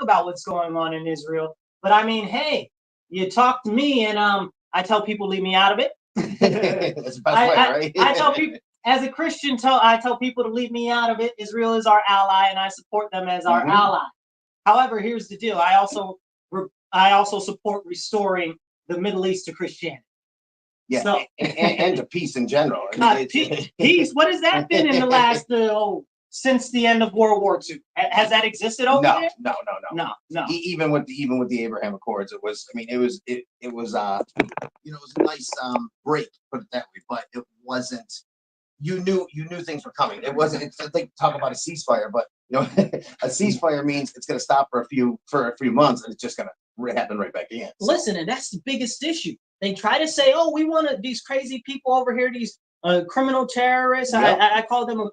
talk about what's going on in Israel. But I mean, hey, you talk to me, and I tell people leave me out of it. That's the best way, right? I tell people, as a Christian, I tell people to leave me out of it. Israel is our ally, and I support them as our ally. However, here's the deal: I also support restoring the Middle East to Christianity. Yeah, so, and to peace in general. Peace. What has that been in the last since the end of World War II? Has that existed over there? No. Even with the Abraham Accords, it was. I mean, it was it was it was a nice break, put it that way. But it wasn't. You knew things were coming. It wasn't. It's like talk about a ceasefire, but a ceasefire means it's going to stop for a few months, and it's just going to happen right back again. So. Listen, and that's the biggest issue. They try to say, "Oh, we want these crazy people over here, these criminal terrorists." Yep. I call them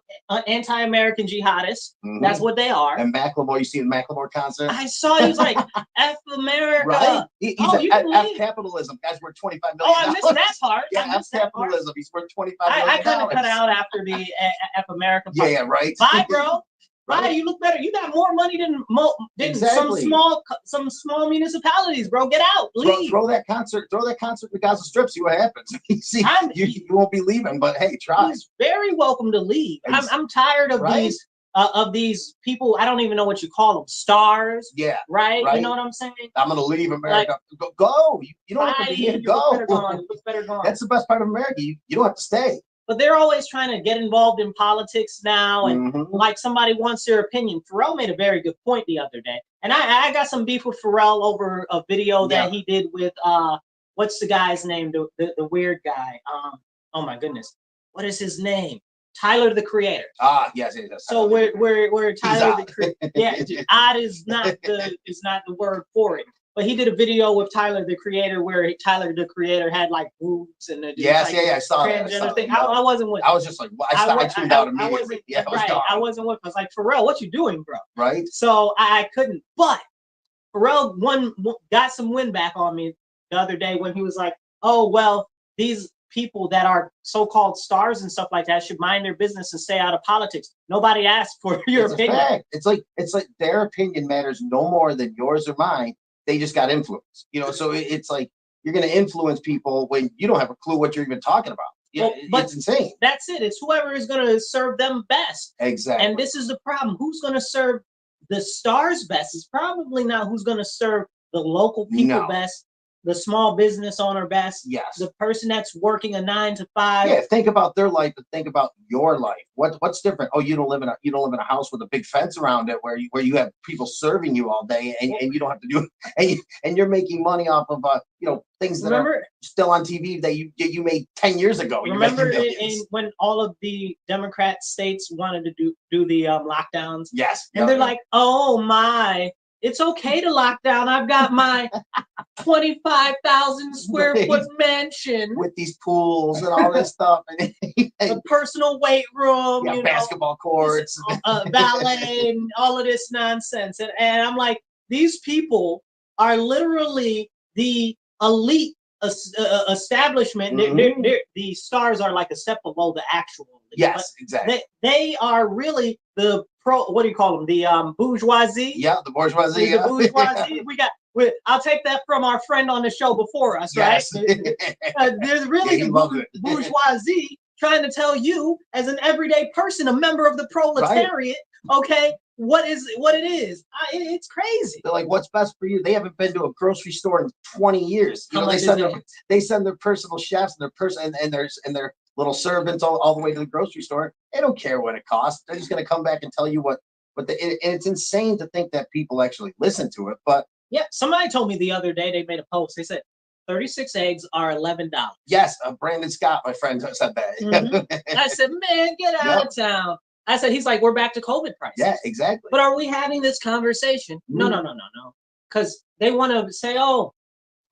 anti-American jihadists. That's what they are. And Macklemore, you see the Macklemore concert? I saw. He was like, "F America." Right? He's F capitalism. Guys, worth $25 million. I missed that part. Yeah, F capitalism. He's worth $25 million. I kind of cut out after the F America part. Yeah, right. Bye, bro. Right, you look better. You got more money than exactly. some small municipalities, bro. Get out, leave. Throw that concert to Gaza Strip. See what happens. See, you won't be leaving, but hey, try. He's very welcome to leave. I'm tired of these people. I don't even know what you call them. Stars. Yeah. Right. You know what I'm saying? I'm gonna leave America. Like, go. You don't have to be here. Go. Better gone. That's the best part of America. You don't have to stay. But they're always trying to get involved in politics now, and like somebody wants their opinion. Pharrell made a very good point the other day, and I got some beef with Pharrell over a video that he did with what's the guy's name? The weird guy. Oh my goodness, what is his name? Tyler the Creator. Yes. So we're Tyler the Creator. Yeah, odd is not the word for it. But he did a video with Tyler the Creator where Tyler the Creator had like boobs and I saw that thing. I wasn't with. I was just like, I tuned out immediately. I wasn't with. I was like, Pharrell, what you doing, bro? Right. So I couldn't. But Pharrell got some wind back on me the other day when he was like, oh well, these people that are so-called stars and stuff like that should mind their business and stay out of politics. Nobody asked for your opinion. It's like their opinion matters no more than yours or mine. They just got influence, so it's like you're going to influence people when you don't have a clue what you're even talking about. But it's insane. That's it. It's whoever is going to serve them best. Exactly. And this is the problem. Who's going to serve the stars best? It's probably not who's going to serve the local people best, the small business owner best. Yes. The person that's working a 9 to 5. Yeah. Think about their life, but think about your life. What's different? Oh, you don't live in a house with a big fence around it where you have people serving you all day and you don't have to do it, and you're making money off of things that are still on TV that you made 10 years ago. Remember when all of the Democrat states wanted to do the lockdowns? Yes. And they're like, oh my. It's okay to lock down. I've got my 25,000 square foot mansion with these pools and all this stuff, and a personal weight room, basketball courts, ballet, and all of this nonsense. And I'm like, these people are literally the elite establishment. The stars are like a step below the actual elite. Yes, exactly. They are really the what do you call them? The bourgeoisie. Yeah, the bourgeoisie. The bourgeoisie. I'll take that from our friend on the show before us, right? There's really the bourgeoisie trying to tell you, as an everyday person, a member of the proletariat, okay, what it is. It's crazy. They're like, what's best for you? They haven't been to a grocery store in 20 years. They send their personal chefs and their little servants all the way to the grocery store. They don't care what it costs. They're just going to come back and tell you and it's insane to think that people actually listen to it. But yeah, somebody told me the other day, they made a post. They said 36 eggs are $11. Yes, Brandon Scott, my friend, said that. I said, man, get out of town. I said, he's like, we're back to COVID prices. Yeah, exactly. But are we having this conversation? No. Because they want to say, oh,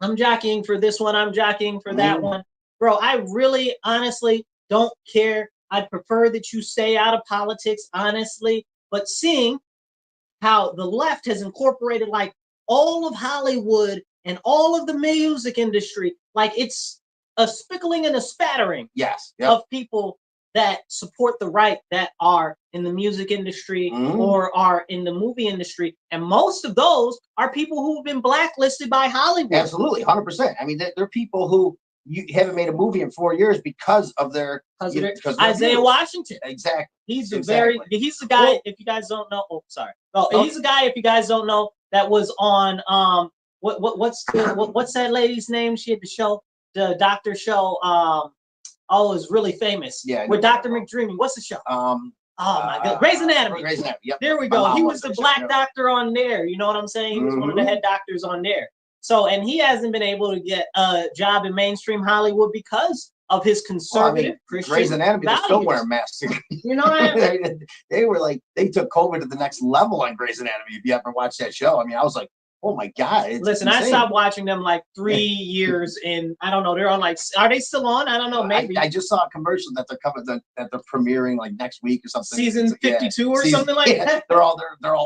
I'm jockeying for this one. I'm jockeying for that one. Bro, I really, honestly don't care. I'd prefer that you stay out of politics, honestly. But seeing how the left has incorporated like all of Hollywood and all of the music industry, like it's a spickling and a spattering of people that support the right that are in the music industry or are in the movie industry. And most of those are people who have been blacklisted by Hollywood. Absolutely, 100%. I mean, they're people who you haven't made a movie in 4 years because of their Isaiah views. Washington. Exactly. He's the guy. If you guys don't know, he's the guy. If you guys don't know, that was on what's that lady's name? She had the show, the doctor show. It was really famous. Yeah. With Dr. McDreamy. What's the show? Oh my God, Grey's Anatomy. Grey's Anatomy. Yep. There we go. He was the black doctor on there. You know what I'm saying? He was one of the head doctors on there. So, and he hasn't been able to get a job in mainstream Hollywood because of his conservative Christian Grey's Anatomy, they're still values. wearing masks. You know what I mean? They were like, they took COVID to the next level on Grey's Anatomy. If you ever watched that show, I mean, I was like, oh my God. Listen, insane. I stopped watching them like 3 years in, I don't know, they're on like, are they still on? I don't know, maybe. I just saw a commercial that they're coming, that they're premiering like next week or something. Season 52 or something like that. They're all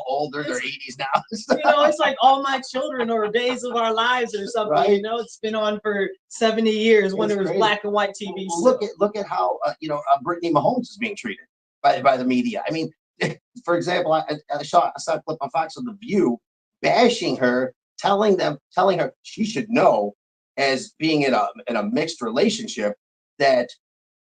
older, they're 80s now. You know, it's like All My Children or Days of Our Lives or something. Right? You know, it's been on for 70 years when there was black and white TV. Look at how Brittany Mahomes is being treated by the media. I mean, for example, I saw a clip on Fox of The View bashing her, telling her she should know, as being in a mixed relationship, that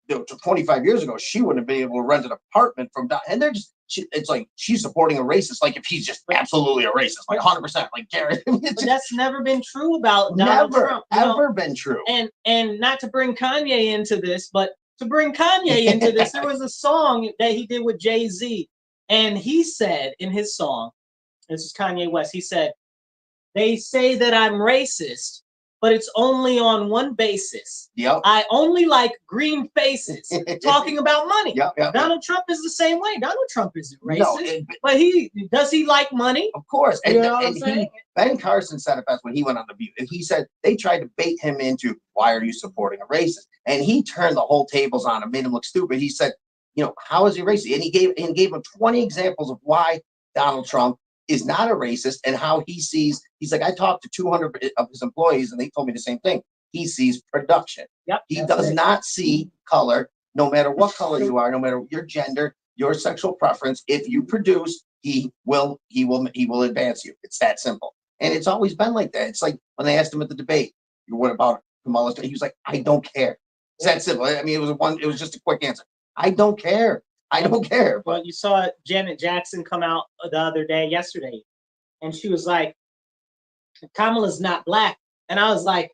25 years ago she wouldn't have been able to rent an apartment from. And they're just, it's like she's supporting a racist, like if he's just absolutely a racist, like 100%, like Gary. But that's never been true about Donald Trump. Never been true. And not to bring Kanye into this, but to bring Kanye into this, there was a song that he did with Jay-Z, and he said in his song, this is Kanye West, he said, "They say that I'm racist, but it's only on one basis. Yep. I only like green faces." Talking about money. Yep. Donald Trump is the same way. Donald Trump isn't racist, but he like money? Of course. And Ben Carson said it best when he went on The View. And he said they tried to bait him into, why are you supporting a racist? And he turned the whole tables on him, made him look stupid. He said, how is he racist? And he gave him 20 examples of why Donald Trump is not a racist and how he sees. He's like, I talked to 200 of his employees and they told me the same thing. He sees production. Yep, he does not see color, no matter what color you are, no matter your gender, your sexual preference. If you produce, he will advance you. It's that simple. And it's always been like that. It's like when they asked him at the debate, what about Kamala? He was like, I don't care. It's that simple. I mean, it was just a quick answer. I don't care. I don't care. Well, you saw Janet Jackson come out the other day, yesterday, and she was like, Kamala's not black. And I was like,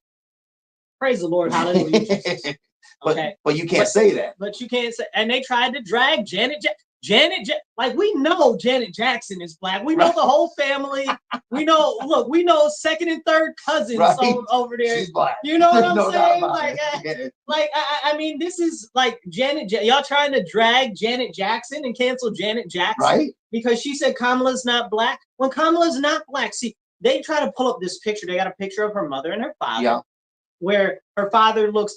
praise the Lord, hallelujah. Okay. But you can't say that. But you can't say, and they tried to drag like, we know Janet Jackson is black. We know the whole family. We know second and third cousins over there. She's black. You know what I'm saying? I mean, this is like y'all trying to drag Janet Jackson and cancel Janet Jackson, right? Because she said Kamala's not black. When Kamala's not black, see, they try to pull up this picture. They got a picture of her mother and her father, where her father looks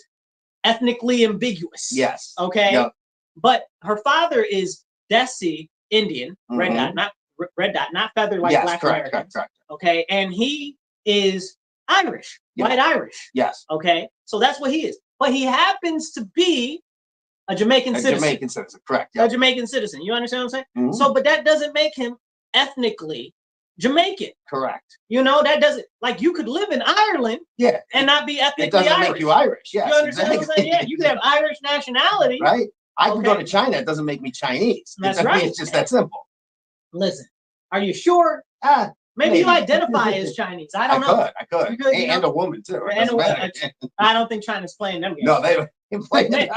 ethnically ambiguous. Yes. Okay. Yep. But her father is Desi Indian, red dot, not feathered like black American. Correct. Okay, and he is Irish, white Irish. Yes. Okay, so that's what he is. But he happens to be a Jamaican citizen. Jamaican citizen, correct. Yep. A Jamaican citizen. You understand what I'm saying? Mm-hmm. So, but that doesn't make him ethnically Jamaican. Correct. That doesn't, like, you could live in Ireland and not be ethnically Irish. It doesn't make you Irish. Yes, you understand what I'm saying? Yeah, you can have Irish nationality. Right. I can go to China. It doesn't make me Chinese. That's right. It's just that simple. Listen, are you sure? Maybe you identify as Chinese. I don't know. I could. And a woman too. And a woman. I don't think China's playing them games. No, they don't play them.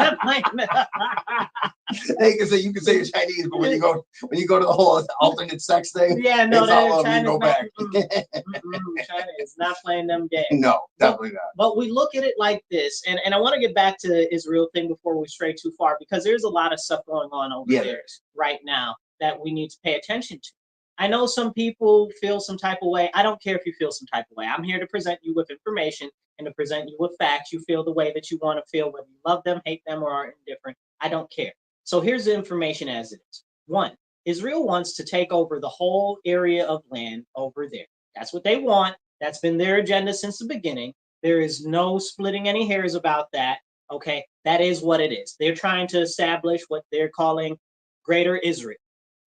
You can say you're Chinese, but when you go to the whole alternate sex thing, China's go back. China is not playing them games. No, definitely not. But we look at it like this, and I want to get back to the Israel thing before we stray too far, because there's a lot of stuff going on over there right now that we need to pay attention to. I know some people feel some type of way. I don't care if you feel some type of way. I'm here to present you with information and to present you with facts. You feel the way that you want to feel, whether you love them, hate them, or are indifferent. I don't care. So here's the information as it is. 1, Israel wants to take over the whole area of land over there. That's what they want. That's been their agenda since the beginning. There is no splitting any hairs about that. Okay, that is what it is. They're trying to establish what they're calling Greater Israel,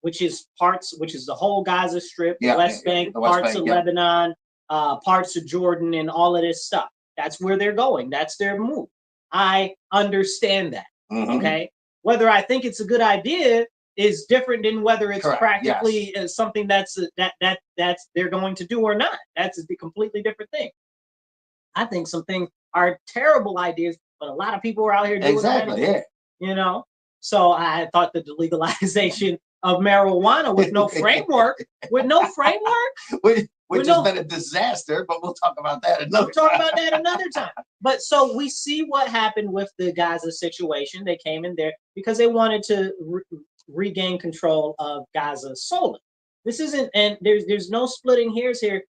which is the whole Gaza Strip, Yeah, the West yeah, Bank, the West parts Bank, of yeah. Lebanon, parts of Jordan, and all of this stuff. That's where they're going. That's their move. I understand that. Okay, whether I think it's a good idea is different than whether it's Correct, practically something that's they're going to do or not. That's a completely different thing. I think some things are terrible ideas, but a lot of people are out here doing Exactly. them anyway. So I thought that the legalization of marijuana with no framework, which has been a disaster, but we'll talk about that another time. But so we see what happened with the Gaza situation. They came in there because they wanted to regain control of Gaza solely. This isn't, and there's no splitting hairs here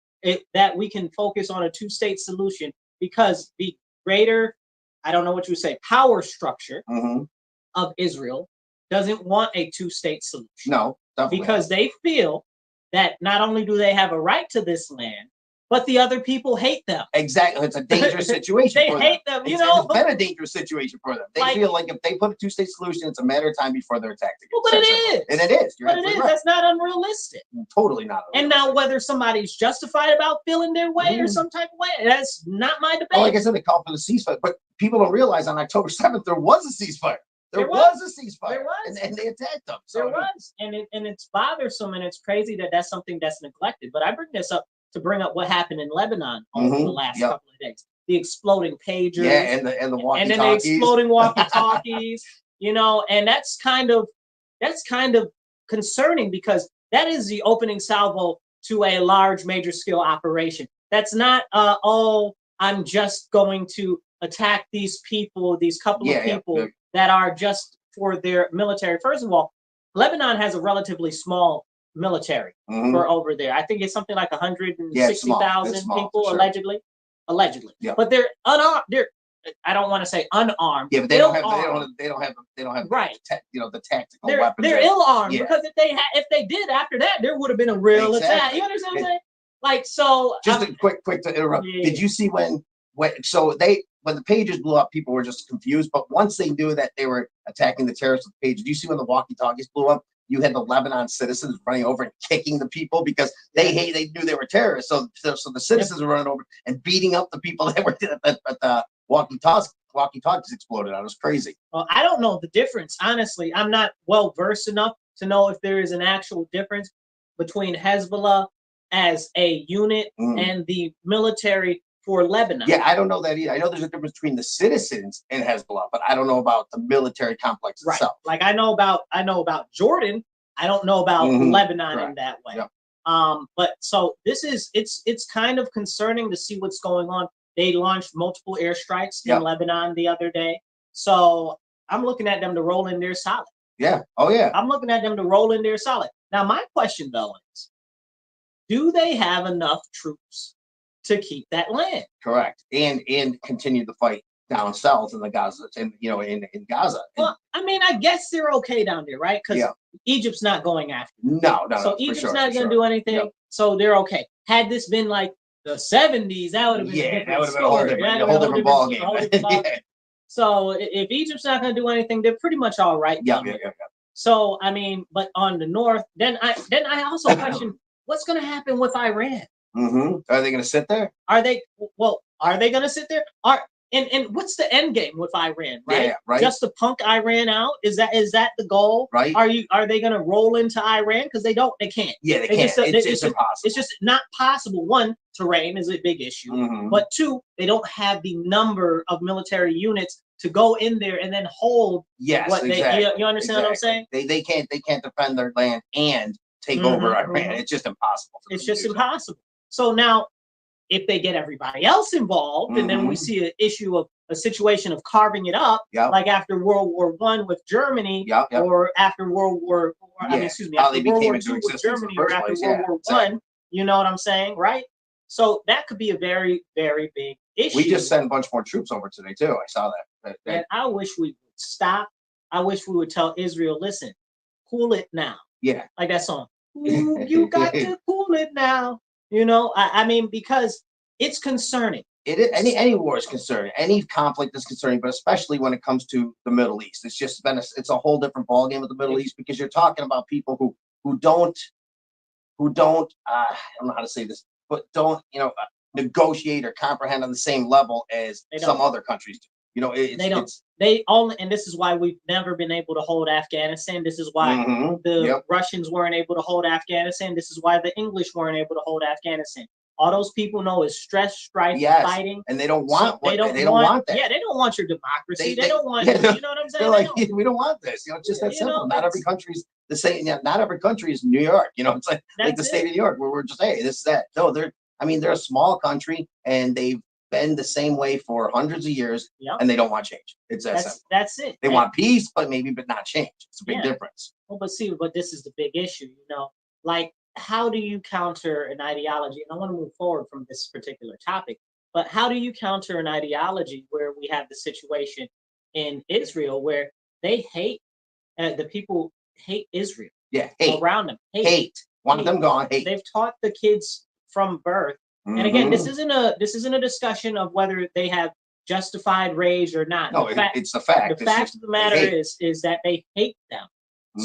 that we can focus on a two-state solution, because the greater, I don't know what you would say, power structure of Israel doesn't want a two-state solution. No, definitely because they feel that not only do they have a right to this land, but the other people hate them. Exactly. It's a dangerous situation. They hate them. It's been a dangerous situation for them. They feel like if they put a two-state solution, it's a matter of time before they're attacked again. Well, but it is. And it is. But it is. Right. That's not unrealistic. Totally not unrealistic. And now whether somebody's justified about feeling their way or some type of way, that's not my debate. Well, like I said, they called for the ceasefire, but people don't realize on October 7th, there was a ceasefire. There was a ceasefire. There was. And they attacked them. So there was. And it's bothersome, and it's crazy that that's something that's neglected. But I bring this up to bring up what happened in Lebanon over the last couple of days. The exploding pagers. Yeah, and the walkie-talkies. And then the exploding walkie-talkies, and that's kind of concerning, because that is the opening salvo to a large major scale operation. That's not, I'm just going to attack these people, these couple of people that are just for their military. First of all, Lebanon has a relatively small military for over there. I think it's something like 160,000 people, sure. allegedly. Yeah. But they're unarmed. I don't want to say unarmed. Yeah, but they don't have right. The tactical weapons. They're ill-armed, because if they did after that, there would have been a real attack. You understand what I'm saying? Like, so just a quick to interrupt. Yeah. Did you see when the pages blew up, people were just confused, but once they knew that they were attacking the terrorists with the page, did you see when the walkie-talkies blew up? You had the Lebanon citizens running over and kicking the people because they knew they were terrorists. So the citizens were running over and beating up the people that were at the walkie-talkies exploded. That was crazy. Well, I don't know the difference. Honestly, I'm not well versed enough to know if there is an actual difference between Hezbollah as a unit and the military for Lebanon. Yeah, I don't know that either. I know there's a difference between the citizens and Hezbollah, but I don't know about the military complex itself. Like I know about Jordan. I don't know about Lebanon in that way. Yep. But so it's kind of concerning to see what's going on. They launched multiple airstrikes in Lebanon the other day. So I'm looking at them to roll in there solid. Yeah. Oh yeah. I'm looking at them to roll in there solid. Now my question though is, do they have enough troops to keep that land? Correct. And continue the fight down south in the Gaza in Gaza. Well, I mean, I guess they're okay down there, right? Because Egypt's not going after them. No. So Egypt's not going to do anything. Yep. So they're okay. Had this been like the 70s, that would have been that would have been a whole different ball game. So if Egypt's not going to do anything, they're pretty much all right. Yeah. So I mean, but on the north, then I also question what's going to happen with Iran. Are they going to sit there? Are they going to sit there? And what's the end game with Iran? Right? Yeah, right. Just to punk Iran out? Is that the goal? Right. Are they going to roll into Iran? Because they can't. Yeah, they can't. It's impossible. It's just not possible. One, terrain is a big issue. But two, they don't have the number of military units to go in there and then hold. Yes, exactly. You understand what I'm saying? They can't defend their land and take over Iran. It's just impossible. It's just impossible. So now, if they get everybody else involved, and then we see an issue of a situation of carving it up, like after World War I with Germany, or after World War, after World War II with Germany, or after World War I, you know what I'm saying, right? So that could be a very, very big issue. We just sent a bunch more troops over today too. I saw that. And I wish we would stop. I wish we would tell Israel, listen, cool it now. Yeah. Like that song. Ooh, you got to cool it now. I mean, because it's concerning. It is, any war is concerning, any conflict is concerning, but especially when it comes to the Middle East. It's just been it's a whole different ballgame with the Middle East, because you're talking about people who don't I don't know how to say this, but don't negotiate or comprehend on the same level as some other countries do. They don't. They only, and this is why we've never been able to hold Afghanistan. This is why the Russians weren't able to hold Afghanistan. This is why the English weren't able to hold Afghanistan. All those people know is stress, strife, fighting, and they don't want they don't want that. Yeah, they don't want your democracy. They don't want. You know what I'm saying? They're like, we don't want this. It's just that simple. Not every country's the same. Not every country is New York. It's like the state of New York, where we're just, hey, this is that. No, they're a small country, and they've been the same way for hundreds of years, and they don't want change. It's that simple. That's it. They want peace, but not change. It's a big difference. Well, but this is the big issue. Like, how do you counter an ideology? And I want to move forward from this particular topic, but how do you counter an ideology where we have the situation in Israel where they hate, the people hate Israel? Yeah, hate around them. Hate. Want them gone. Hate. They've taught the kids from birth. And again, this isn't a discussion of whether they have justified rage or not. No, it's the fact. The fact of the matter is that they hate them.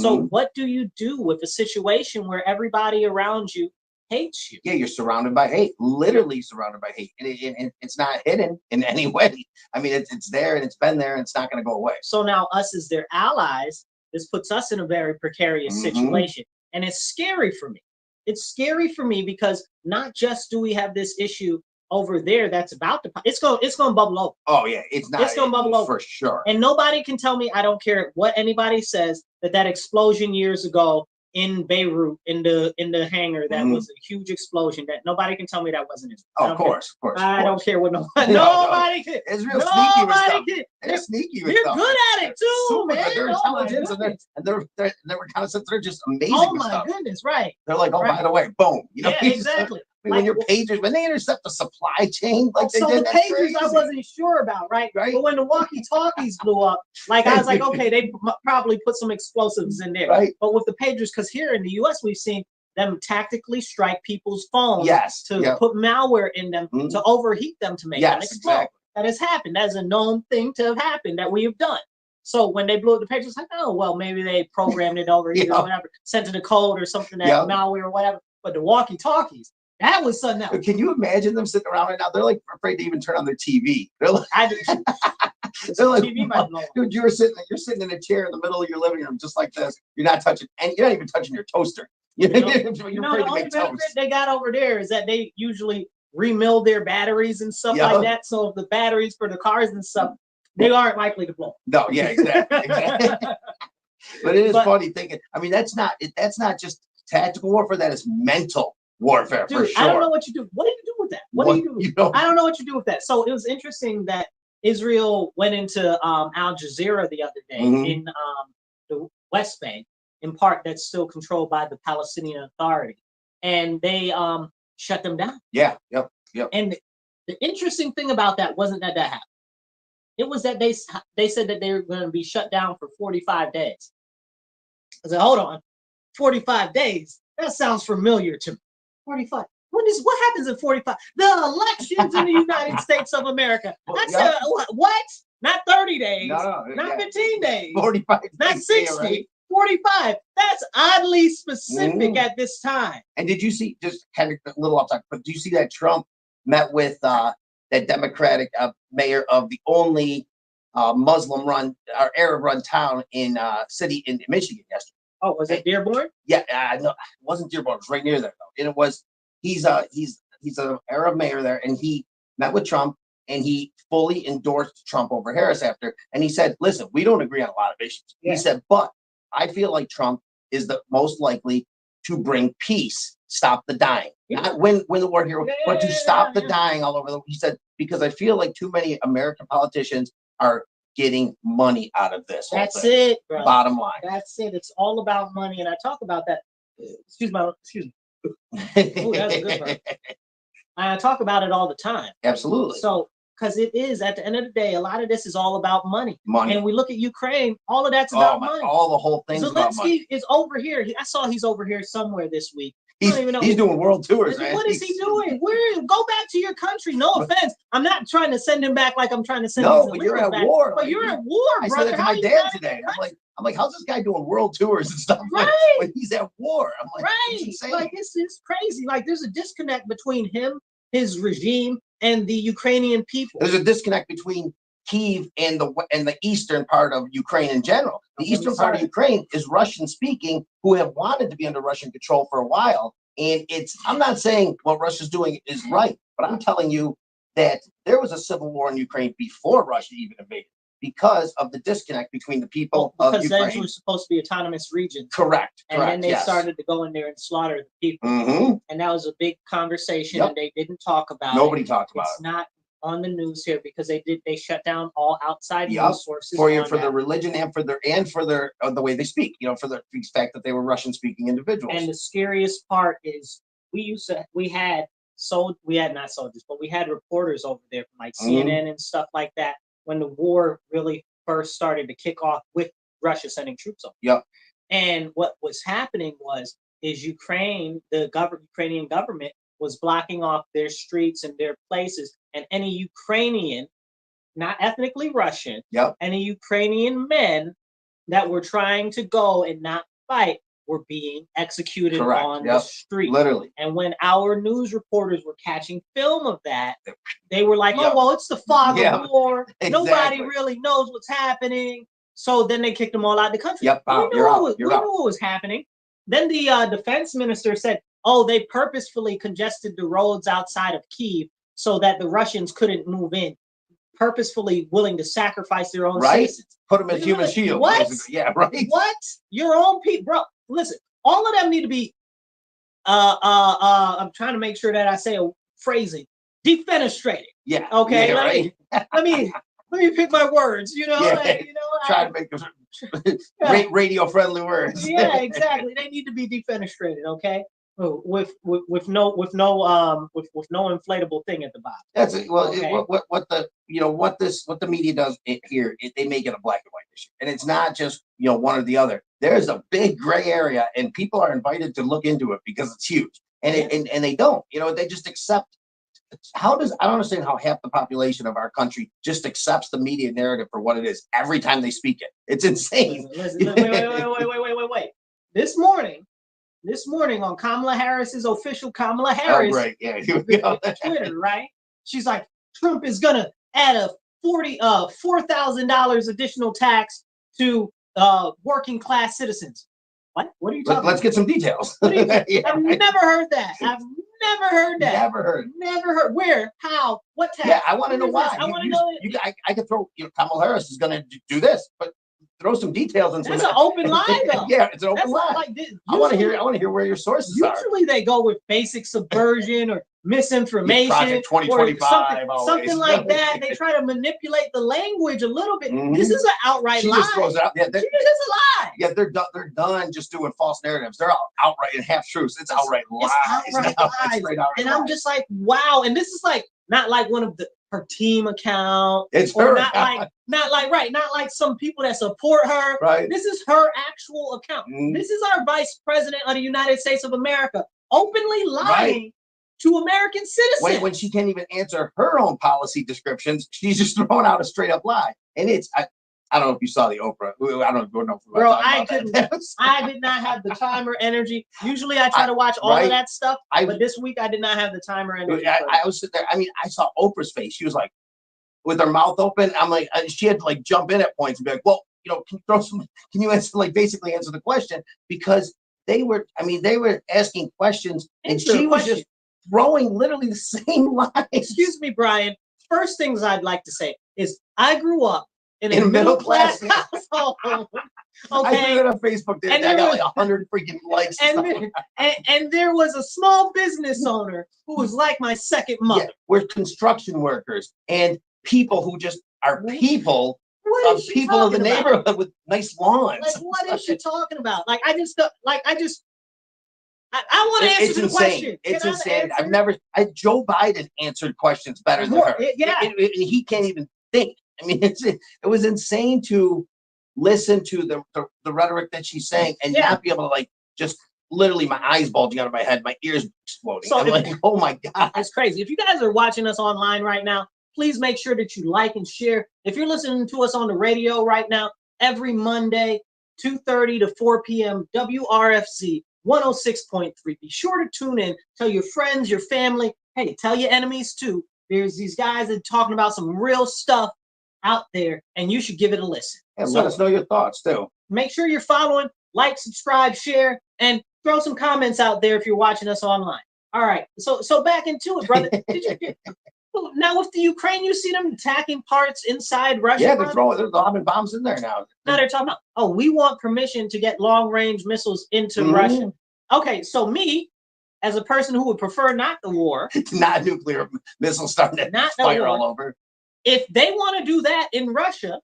So what do you do with a situation where everybody around you hates you? Yeah, you're surrounded by hate, literally surrounded by hate. And it's not hidden in any way. I mean, it's there, and it's been there, and it's not going to go away. So now us as their allies, this puts us in a very precarious situation. And it's scary for me. It's scary for me because not just do we have this issue over there that's about to, it's going to bubble over. Oh yeah, it's going to bubble over for sure. And nobody can tell me, I don't care what anybody says, that explosion years ago in Beirut, in the hangar, that was a huge explosion, that nobody can tell me that wasn't Israel. Oh, of course. I don't care what nobody can. Israel's sneaky with stuff. They're sneaky with stuff. They're good at it too, man. Their intelligence and their reconnaissance, they're just amazing. Oh my goodness, right. They're like, by the way, boom. Yeah, exactly. When your pagers, when they intercept the supply chain, like they did, the pagers, I wasn't sure about, right? But when the walkie-talkies blew up, like I was like, okay, they probably put some explosives in there. Right. But with the pagers, because here in the U.S. we've seen them tactically strike people's phones to put malware in them to overheat them to make them explode. Exactly. That has happened. That is a known thing to have happened that we have done. So when they blew up the pagers, it's like, oh well, maybe they programmed it over here or whatever, sent it a code or something, that malware or whatever. But the walkie-talkies, that was something else. Can you imagine them sitting around right now? They're like afraid to even turn on their TV. They're like, they're like, dude, you're sitting in a chair in the middle of your living room just like this. You're not touching, and you're not even touching your toaster. You're afraid the only benefit they got over there is that they usually remill their batteries and stuff like that. So if the batteries for the cars and stuff, they aren't likely to blow. No, yeah, exactly. But it is funny thinking. I mean, that's not just tactical warfare. That is mental warfare, for sure. I don't know what you do. What do you do with that? What do you do? I don't know what you do with that. So it was interesting that Israel went into Al Jazeera the other day in the West Bank, in part that's still controlled by the Palestinian Authority, and they shut them down. Yeah, yep. And the interesting thing about that wasn't that happened. It was that they said that they were going to be shut down for 45 days. I said, hold on, 45 days? That sounds familiar to me. 45. What happens in 45? The elections in the United States of America. I said, what? Not 30 days. No, not 15 days. 45 days. Not 60. Right? 45. That's oddly specific at this time. And did you see, just kind of a little off topic, but do you see that Trump met with that Democratic mayor of the only Muslim-run or Arab-run town in city in Michigan yesterday? Oh, was it Dearborn? Yeah, no, it wasn't Dearborn. It was right near there though. And it was he's an Arab mayor there, and he met with Trump, and he fully endorsed Trump over Harris after. And he said, "Listen, we don't agree on a lot of issues." Yeah. He said, "But I feel like Trump is the most likely to bring peace, stop the dying, not win the war here, but to stop the dying all over the." He said, "Because I feel like too many American politicians are getting money out of this." That's it, bro. Bottom line. That's it. It's all about money, and I talk about that. Excuse me. Ooh, that's a good one. I talk about it all the time. Absolutely. So, because it is, at the end of the day, a lot of this is all about money. Money. And we look at Ukraine, all of that's about money. All the whole thing is about money. Zelensky is over here. I saw he's over here somewhere this week, He's doing world tours, man. What is he doing? Go back to your country. No offense. I'm not trying to send him back like I'm trying to send no, but you're at back. war. But you're at war, brother. I said that to my dad today. I'm like, how's this guy doing world tours and stuff? Right. But he's at war. I'm like, right. Like it's crazy. Like there's a disconnect between him, his regime, and the Ukrainian people. There's a disconnect between Kyiv and the eastern part of Ukraine in general. The eastern part of Ukraine is Russian speaking, who have wanted to be under Russian control for a while. And I'm not saying what Russia's doing is right, but I'm telling you that there was a civil war in Ukraine before Russia even invaded because of the disconnect between the people of Ukraine. Because those were supposed to be autonomous regions. Correct. And then they started to go in there and slaughter the people. Mm-hmm. And that was a big conversation, and they didn't talk about Nobody talked about it. It's not on the news here because they shut down all outside news sources for their religion and for their the way they speak, for the fact that they were Russian speaking individuals. And the scariest part is we had not soldiers, but we had reporters over there from like CNN and stuff like that when the war really first started to kick off with Russia sending troops over. Yep. And what was happening is Ukrainian government was blocking off their streets and their places, and any Ukrainian, not ethnically Russian, any Ukrainian men that were trying to go and not fight were being executed on the street. Literally. And when our news reporters were catching film of that, they were like, oh, well, it's the fog of war. Exactly. Nobody really knows what's happening. So then they kicked them all out of the country. Yep. We knew what was happening. Then the defense minister said, oh, they purposefully congested the roads outside of Kyiv so that the Russians couldn't move in, purposefully willing to sacrifice their own citizens. Put them in human shield. What? Basically. Yeah, right. What? Your own people, bro. Listen, all of them need to be. I'm trying to make sure that I say a phrasing. Defenestrated. Yeah. Okay. Yeah, let me pick my words. Try to make them radio friendly words. Yeah, exactly. They need to be defenestrated. Okay. With no inflatable thing at the bottom. That's it. Well, okay. What the media does here, they make it a black and white issue, and it's not just one or the other. There's a big gray area, and people are invited to look into it because it's huge, and they don't. They just accept. I don't understand how half the population of our country just accepts the media narrative for what it is every time they speak it. It's insane. Listen, wait. This morning on Kamala Harris's official Kamala Harris Twitter, right? She's like, Trump is gonna add a $4,000 additional tax to working class citizens. What are you talking about? Let's get some details. I've never heard that. I've never heard that. Never heard. Where? How? What tax? Yeah, I want to know why. I want to know. I could throw. Kamala Harris is going to do this, but throw some details into it. That's an open line, though. Yeah, it's an open line. I want to hear where your sources are. Usually they go with basic subversion or misinformation. Project 2025, something like that. They try to manipulate the language a little bit. Mm-hmm. This is an outright lie. She just throws it out. Yeah, this is a lie. Yeah, they're done just doing false narratives. They're outright and half truths. It's outright lies. And I'm just like, wow. And this is like not like one of her team account. It's her not like some people that support her. Right. This is her actual account. Mm-hmm. This is our vice president of the United States of America openly lying to American citizens. When she can't even answer her own policy descriptions, she's just throwing out a straight up lie. And I don't know if you saw the Oprah. I don't know. Bro, I did not have the time or energy. Usually I try to watch all of that stuff, but this week I did not have the time or energy. I was sitting there. I mean, I saw Oprah's face. She was like, with her mouth open. I'm like, she had to like jump in at points and be like, well, can you answer, like basically answer the question? Because they were asking questions and she was just throwing literally the same lies. Excuse me, Brian. First things I'd like to say is I grew up in a middle class household. Okay. I threw it on Facebook. I got like 100 freaking likes. And there was a small business owner who was like my second mother. Yeah, we're construction workers and people who just are people of the neighborhood with nice lawns. Like, what is she talking about? Like, I want to answer the question. It's insane. Joe Biden answered questions better than her. He can't even think. I mean, it was insane to listen to the rhetoric that she's saying and not be able to literally my eyes bulging out of my head, my ears exploding. So I'm like, oh my God. It's crazy. If you guys are watching us online right now, please make sure that you like and share. If you're listening to us on the radio right now, every Monday, 2:30 to 4 p.m., WRFZ 106.3. Be sure to tune in. Tell your friends, your family. Hey, tell your enemies too. There's these guys that are talking about some real stuff out there, and you should give it a listen. And let us know your thoughts too. Make sure you're following, like, subscribe, share, and throw some comments out there if you're watching us online. All right, so back into it, brother. Now with the Ukraine, you see them attacking parts inside Russia? Yeah, they're lobbing bombs in there now. Now they're talking about, oh, we want permission to get long-range missiles into Russia. Okay, so me, as a person who would prefer not the war, not nuclear missiles starting to fire all over. If they want to do that in Russia,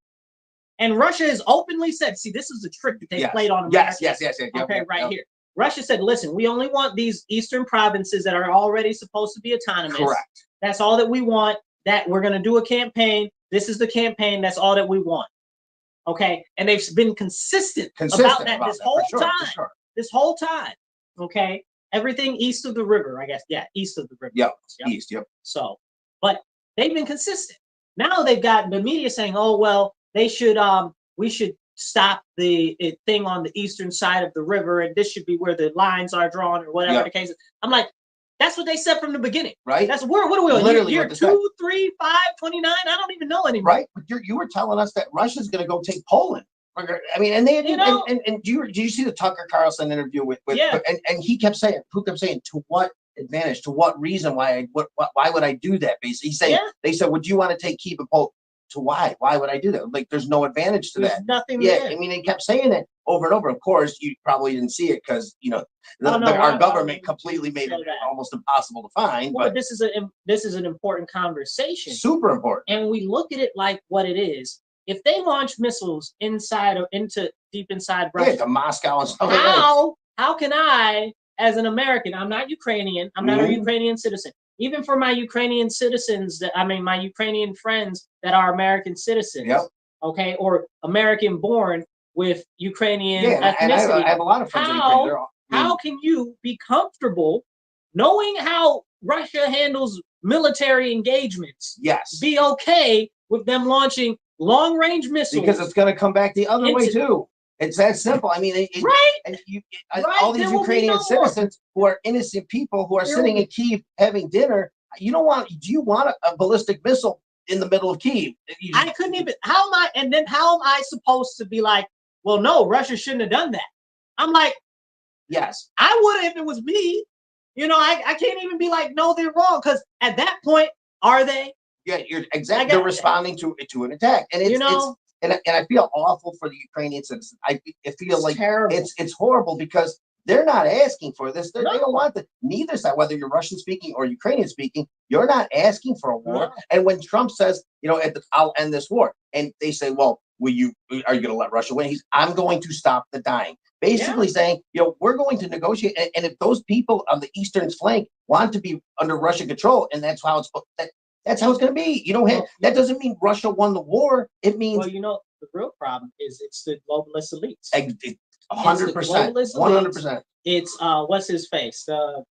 and Russia has openly said, see, this is the trick that they played on America. Yes. Okay, here. Russia said, listen, we only want these eastern provinces that are already supposed to be autonomous. Correct. That's all that we want. That we're going to do a campaign. This is the campaign. That's all that we want. Okay, and they've been consistent about that this whole time. This whole time. Okay, everything east of the river, I guess. Yeah, east of the river. Yep. East. Yep. So, but they've been consistent. Now they've got the media saying, oh well, they should we should stop the thing on the eastern side of the river, and this should be where the lines are drawn, or whatever the case is. I'm like, that's what they said from the beginning, right? That's what are we on? Literally, year 2, 3, 5, 29? I don't even know anymore. Right? But you were telling us that Russia's going to go take Poland. I mean, and they and did you see the Tucker Carlson interview with and he kept saying, to what advantage, to what reason, why would I do that? Basically, he's saying they said, would you want to take Kyiv and Poland? To why would I do that? Like, there's no advantage to that. Nothing. I mean, they kept saying it over and over. Of course, you probably didn't see it because our government completely made it almost impossible to find. Well, but this is an important conversation. Super important. And we look at it like what it is. If they launch missiles inside or deep inside Russia, to Moscow and stuff. How can I, as an American, I'm not Ukrainian, I'm not a Ukrainian citizen. Even for my Ukrainian citizens, my Ukrainian friends that are American citizens, okay, or American born with Ukrainian ethnicity. I have a lot of friends in Ukraine. How can you be comfortable knowing how Russia handles military engagements? Yes. Be okay with them launching long-range missiles? Because it's going to come back the other way too. It's that simple. I mean, all these Ukrainian citizens who are innocent people who are sitting in Kyiv having dinner. Do you want a ballistic missile in the middle of Kyiv? I couldn't even. How am I supposed to be like, well, no, Russia shouldn't have done that? I'm like, yes, I would if it was me. I can't even be like, no, they're wrong, because at that point, are they? Yeah, you're exactly. They're responding to an attack, and and I feel awful for the Ukrainian citizens. I feel like it's horrible because they're not asking for this. They don't want that. Neither side, whether you're Russian speaking or Ukrainian speaking, you're not asking for a war. No. And when Trump says, I'll end this war, and they say, well, are you going to let Russia win? I'm going to stop the dying. Basically saying, we're going to negotiate. And if those people on the eastern flank want to be under Russian control, and that's how it's going to be. That doesn't mean Russia won the war. It means the real problem is it's the globalist elites. 100%. 100%. It's what's his face? The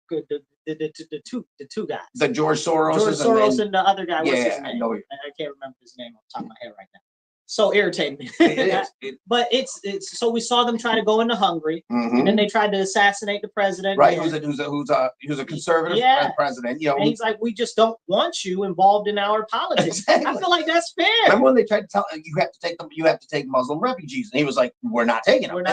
two guys. The George Soros. And the other guy. What's his name? I know. I can't remember his name off the top of my head right now. So irritating. It is. But it's so we saw them try to go into Hungary, and then they tried to assassinate the president. Right, who's a conservative president. And he's like, we just don't want you involved in our politics. Exactly. I feel like that's fair. Remember when they tried to tell you have to take Muslim refugees, and he was like, we're not taking them.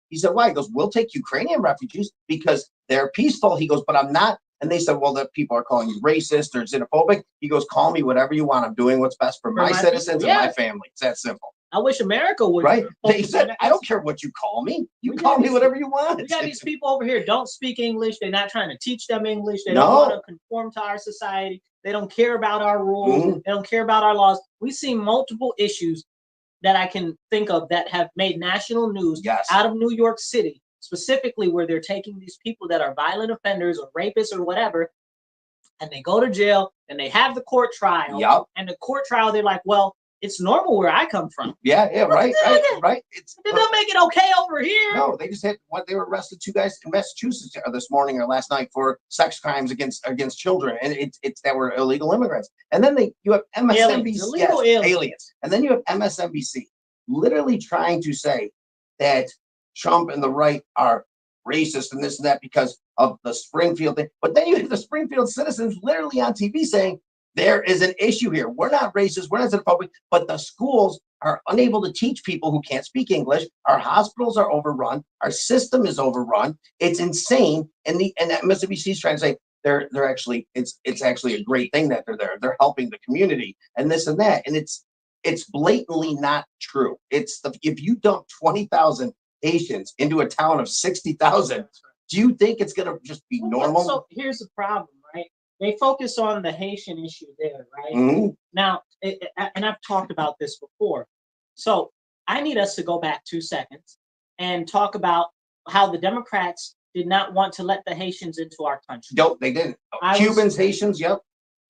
He said, why? He goes, we'll take Ukrainian refugees because they're peaceful. He goes, but I'm not. And they said, well, the people are calling you racist or xenophobic. He goes, call me whatever you want. I'm doing what's best for my citizens and my family. It's that simple. I wish America would. Right. They said, I don't care what you call me. You call me whatever you want. We got these people over here don't speak English. They're not trying to teach them English. They don't want to conform to our society. They don't care about our rules. They don't care about our laws. We see multiple issues that I can think of that have made national news out of New York City, specifically where they're taking these people that are violent offenders or rapists or whatever, and they go to jail and they have the court trial. And the court trial, they're like, well, it's normal where I come from. Yeah, right. It did not make it okay over here. No, they just had they were arrested 2 guys in Massachusetts this morning or last night for sex crimes against children, and it's that were illegal immigrants. And then you have MSNBC, aliens, and then you have MSNBC literally trying to say that Trump and the right are racist and this and that because of the Springfield thing. But then you have the Springfield citizens literally on TV saying there is an issue here. We're not racist, we're not xenophobic, but the schools are unable to teach people who can't speak English. Our hospitals are overrun. Our system is overrun. It's insane. And MSNBC is trying to say they're actually it's actually a great thing that they're there. They're helping the community and this and that. And it's blatantly not true. If you dump 20,000 Haitians into a town of 60,000, do you think it's gonna just be normal? So here's the problem, right? They focus on the Haitian issue there, right? Now, and I've talked about this before. So I need us to go back 2 seconds and talk about how the Democrats did not want to let the Haitians into our country. Nope, they didn't. Cubans, Haitians, yep.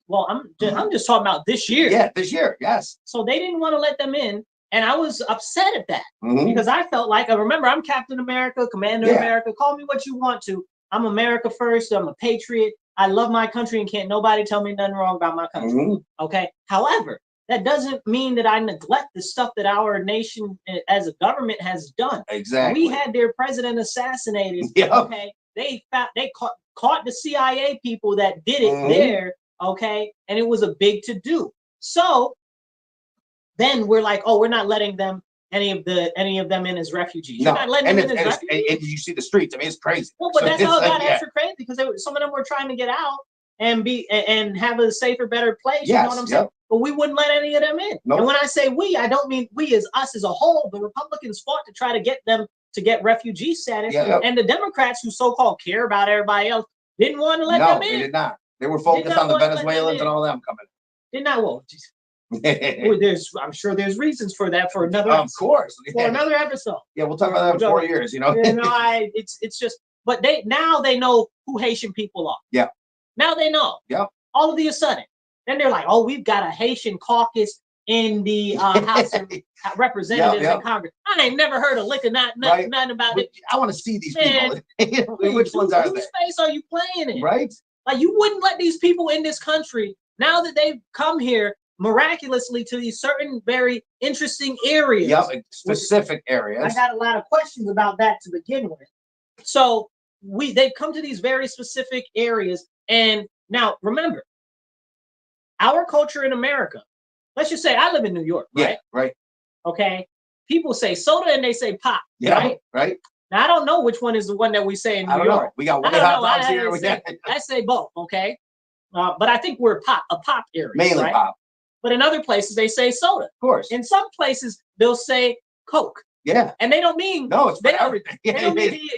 Well, I'm just talking about this year. Yeah, this year, yes. So they didn't want to let them in, and I was upset at that because I felt like, I remember, I'm Captain America, Commander America. Call me what you want to. I'm America first. I'm a patriot. I love my country, and can't nobody tell me nothing wrong about my country. Okay. However, that doesn't mean that I neglect the stuff that our nation as a government has done. Exactly. We had their president assassinated. Okay. They caught the CIA people that did it there. Okay. And it was a big to do. So then we're like, oh, we're not letting them any of them in as refugees. You're not letting them in as refugees. And you see the streets. I mean, it's crazy. Well, but that's how it got extra crazy because some of them were trying to get out and have a safer, better place. You know what I'm saying? But we wouldn't let any of them in. And when I say we, I don't mean we as us as a whole. The Republicans fought to try to get them to get refugee status. And the Democrats, who so-called care about everybody else, didn't want to let them in. No, they did not. They were focused on the Venezuelans and all them coming in. Did not. Well, I'm sure there's reasons for that for another another episode. Yeah, we'll talk about that in 4 years, you know. It's just, but they know who Haitian people are. Yeah. Now they know. Yeah. All of a sudden. Then they're like, oh, we've got a Haitian caucus in the House of Representatives and Congress. I ain't never heard of nothing about it. I want to see these people. Which ones are they? Whose face are you playing in? Right. Like, you wouldn't let these people in this country now that they've come here miraculously to these certain very interesting areas. Yep, specific areas. I got a lot of questions about that to begin with. So they've come to these very specific areas. And now remember, our culture in America, let's just say I live in New York, right? Yeah, right. Okay. People say soda and they say pop. Yeah, right. Now I don't know which one is the one that we say in New York. Know. We got white hot dogs here. I say both, okay? But I think we're a pop area. Mainly right? pop. But in other places, they say soda. Of course. In some places, they'll say Coke. Yeah. And they don't mean... No, it's for everything. They mean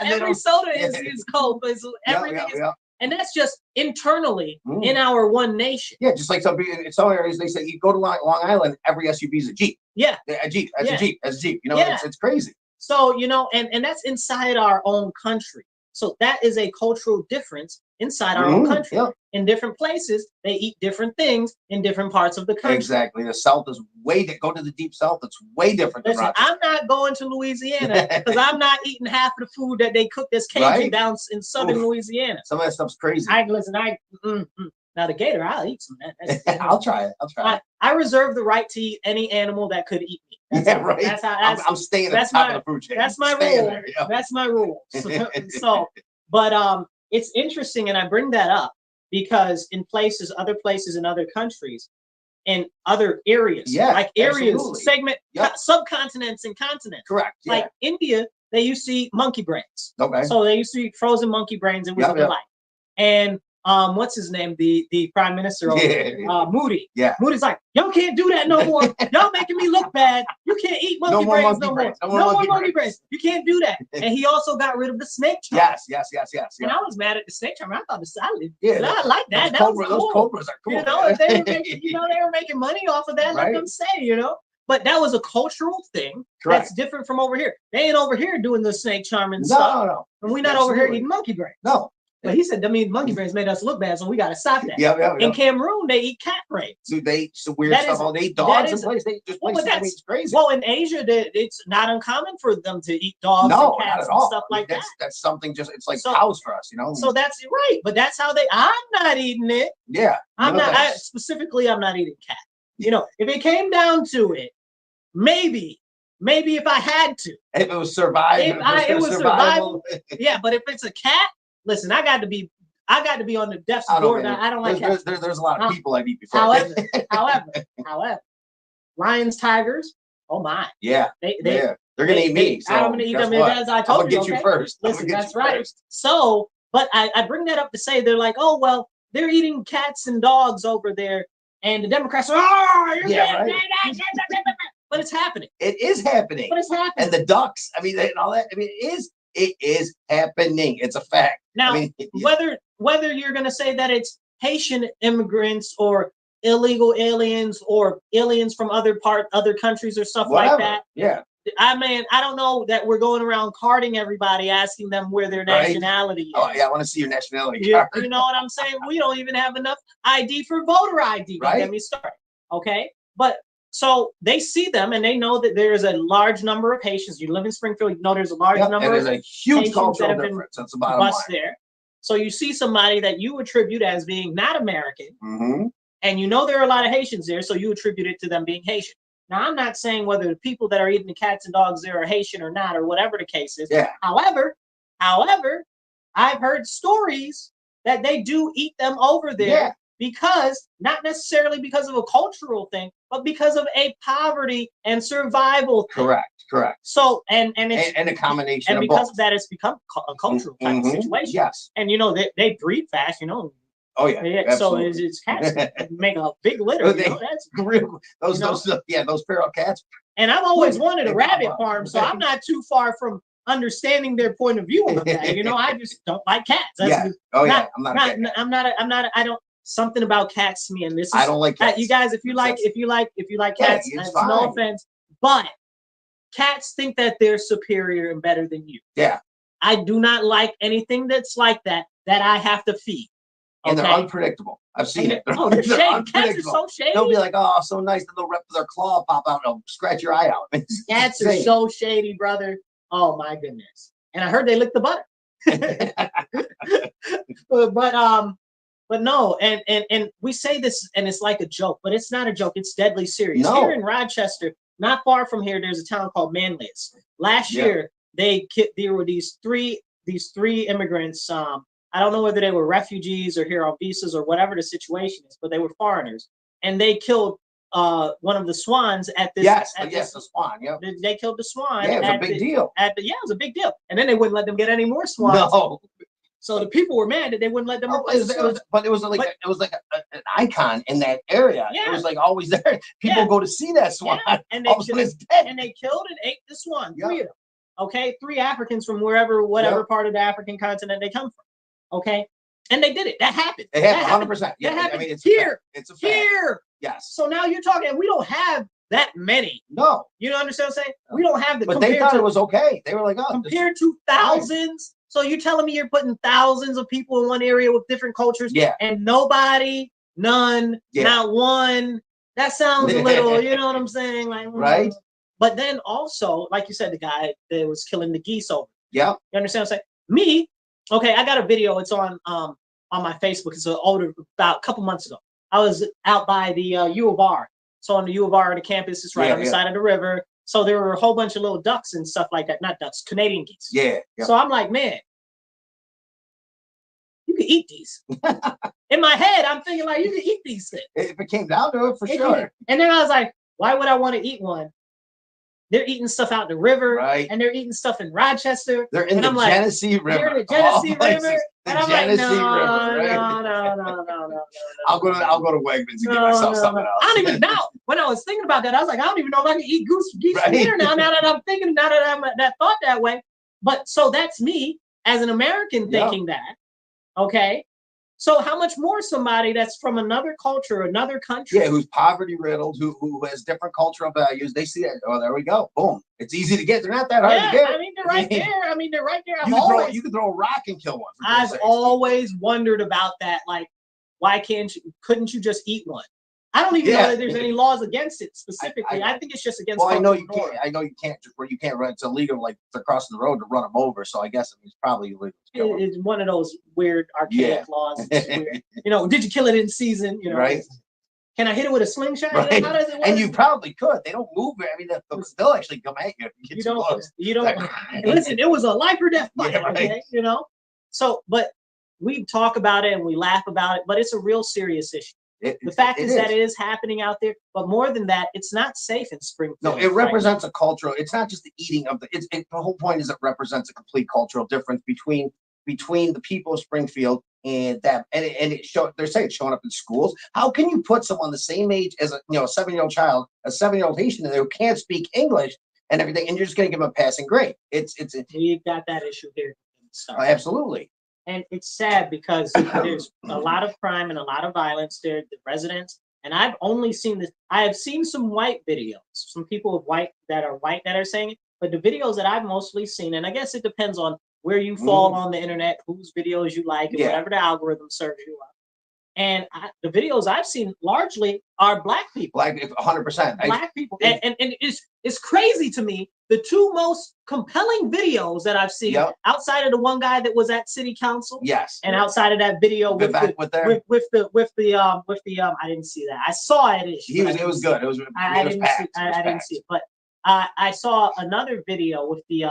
every soda is Coke. Everything is... And that's just internally in our one nation. Yeah, just like in some areas, they say you go to Long Island, every SUV is a Jeep. Yeah. A Jeep. That's a Jeep. That's a Jeep. You know, it's crazy. So, you know, and that's inside our own country. So that is a cultural difference inside our own country. Yeah. In different places, they eat different things in different parts of the country. Exactly. The South is go to the deep South. It's way different than Rochester. I'm not going to Louisiana because I'm not eating half of the food that they cook that's Cajun down in southern Louisiana. Some of that stuff's crazy. Now the gator, I'll eat some of that. I'll try it. I reserve the right to eat any animal that could eat me. Right. I'm staying at the top of the food chain. That's my rule. That's my rule. But it's interesting, and I bring that up because in other places in other countries, in other areas, areas, segment, subcontinents and continents. Correct. Yeah. Like India, they used to eat monkey brains. Okay. So they used to eat frozen monkey brains. It was a delight. And what's his name? The prime minister, Moody. Yeah. Moody's like, y'all can't do that no more. Y'all making me look bad. You can't eat monkey brains no more. No more monkey brains. You can't do that. And he also got rid of the snake charmer. Yes. And I was mad at the snake charmer. I thought I like that. Those cobras are cool. You know, if they were making, they were making money off of that. Let them say, But that was a cultural thing. Correct. That's different from over here. They ain't over here doing the snake charming stuff. No. And we're not over here eating monkey brains. No. But he said, I mean, monkey brains made us look bad, so we got to stop that. Yeah. In Cameroon, they eat cat brains. So they weird That stuff. is- Oh, they eat dogs that in is- place. They just Well, places. but I mean, it's crazy. Well, in Asia, it's not uncommon for them to eat dogs No, and not cats at and all. stuff I mean, like that. That's something just, it's like So- cows for us, you know? So that's right. But that's how I'm not eating it. Yeah. I'm no not, thanks. specifically, I'm not eating cat. You know, if it came down to it, maybe if I had to. If it was survival. It was survival. Yeah, but if it's a cat, listen, I got to be on the death's door. I don't like cats. There's a lot of people I've eat before. However, lions, tigers, oh my. Yeah. They're gonna eat me. So I'm gonna eat them as I I'm told gonna you. get you first. Listen, that's right. So, but I bring that up to say they're like, oh well, they're eating cats and dogs over there, and the Democrats are, but it's happening. It is happening. But it's happening. And the ducks, I mean, and all that. I mean, it is happening. It's a fact. Now, I mean, whether you're gonna say that it's Haitian immigrants or illegal aliens or aliens from other countries or stuff whatever. like that. Yeah. I mean, I don't know that we're going around carding everybody, asking them where their nationality is. Oh, yeah, I want to see your nationality card. You know what I'm saying? We don't even have enough ID for voter ID. Right. Get me started. Okay? But so they see them and they know that there is a large number of Haitians. You live in Springfield, you know there's a large number and there's a huge Haitians cultural difference. That's the bottom line. There. So you see somebody that you attribute as being not American, and you know there are a lot of Haitians there, so you attribute it to them being Haitian. Now, I'm not saying whether the people that are eating the cats and dogs there are Haitian or not, or whatever the case is. Yeah. However, I've heard stories that they do eat them over there because, not necessarily because of a cultural thing, but because of a poverty and survival thing. Correct. So, and it's a combination and of because both. of that, it's become a cultural type of situation. Yes. And you know, they breed fast, you know. Oh yeah. So it's cats make a big litter. That's real. Those feral cats. And I've always wanted a rabbit farm, so I'm not too far from understanding their point of view on that. You know, I just don't like cats. That's I don't. Something about cats to me, and this is. I don't like cats. You guys, if you like cats, no offense, but cats think that they're superior and better than you. Yeah. I do not like anything that's like that I have to feed. And they're unpredictable. I've seen it. They're unpredictable. Cats are so shady. They'll be like, oh, so nice. Then they'll rip their claw, pop out, and they'll scratch your eye out. Cats are so shady, brother. Oh my goodness. And I heard they lick the butter. but no, and we say this and it's like a joke, but it's not a joke. It's deadly serious. No. Here in Rochester, not far from here, there's a town called Manlius. Last year, there were these three immigrants. I don't know whether they were refugees or here on visas or whatever the situation is, but they were foreigners, and they killed one of the swans at this. The swan. Yeah. They killed the swan. Yeah, it was a big deal. It was a big deal, and then they wouldn't let them get any more swans. No. So the people were mad that they wouldn't let them. But it was like an icon in that area. Yeah. It was like always there. People go to see that swan. Yeah. And it's dead. And they killed and ate the swan. 3 of them. Okay, 3 Africans from whatever part of the African continent they come from. Okay, and they did it. That happened. It happened 100%. Yeah, that happened. I mean, it's here. It's a fact. Here. Yes. So now you're talking, and we don't have that many. No. You understand what I'm saying? We don't have the. But they thought it was okay. They were like, oh. Compared to thousands. So you're telling me you're putting thousands of people in one area with different cultures, and none, not one. That sounds a little, you know what I'm saying? Like, right. But then also, like you said, the guy that was killing the geese over. Yeah. You understand what I'm saying? Me, okay, I got a video. It's on my Facebook. It's about a couple months ago. I was out by the U of R. So on the U of R, the campus is right on the side of the river. So there were a whole bunch of little ducks and stuff like that. Not ducks, Canadian geese. Yeah. So I'm like, man, you can eat these. In my head, I'm thinking like, you can eat these things. If it came down to it, for sure. And then I was like, why would I want to eat one? They're eating stuff out the river, and they're eating stuff in Rochester. They're in the Genesee River. They're in the Genesee River. And I'm like, no. I'll go to Wegmans and get myself something else. I don't even know. When I was thinking about that, I was like, I don't even know if I can eat geese from here now. Now that I'm thinking, now that I'm that thought that way. But so that's me as an American thinking that. Okay. So how much more somebody that's from another culture, another country? Yeah, who's poverty riddled, who has different cultural values. They see that. Oh, there we go. Boom. It's easy to get. They're not that hard to get. I mean, they're right there. I mean, they're right there. You can throw a rock and kill one. I've always wondered about that. Like, why couldn't you just eat one? I don't even know that there's any laws against it specifically. I think it's just against. Well, I know you can't. I know you can't. You can't run. It's illegal. Like they're crossing the road to run them over. So I guess it's probably illegal. It's one of those weird archaic laws. It's weird. You know, did you kill it in season? You know, right? Can I hit it with a slingshot? Right. You know, how does it work? And you probably could. They don't move. I mean, they'll actually come at you. If you get too close. You don't. Listen, it was a life or death fight. Yeah, right. Okay, you know. So, but we talk about it and we laugh about it, but it's a real serious issue. The fact is that it is happening out there, but more than that, it's not safe in Springfield. No, it represents a cultural. It's not just the eating of the. The whole point is it represents a complete cultural difference between the people of Springfield and that. And they're saying it's showing up in schools. How can you put someone the same age as a 7-year-old child, a 7-year-old Haitian, who can't speak English and everything, and you're just going to give them a passing grade? We've got that issue here. Absolutely. And it's sad because there's a lot of crime and a lot of violence there, the residents. And I've only seen this. I have seen some white videos, some people that are saying it. But the videos that I've mostly seen, and I guess it depends on where you fall on the internet, whose videos you like, and whatever the algorithm serves you up. And the videos I've seen largely are Black people. 100%. Black people. And it's crazy to me. The two most compelling videos that I've seen, outside of the one guy that was at City Council, and outside of that video with the I didn't see that. I saw it. It was good. I didn't see it, but I saw another video with the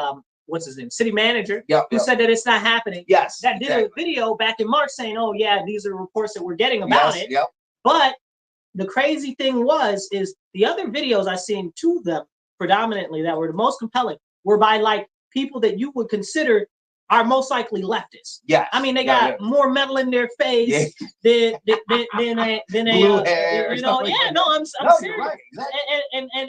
what's his name, city manager, who said that it's not happening. Yes, that did a video back in March saying, "Oh yeah, these are reports that we're getting about it." Yep. But the crazy thing is the other videos I seen, two of them predominantly that were the most compelling were by like people that you would consider are most likely leftists. Yeah, I mean they got more metal in their face than a blue hair, you know. I'm serious. Right, exactly.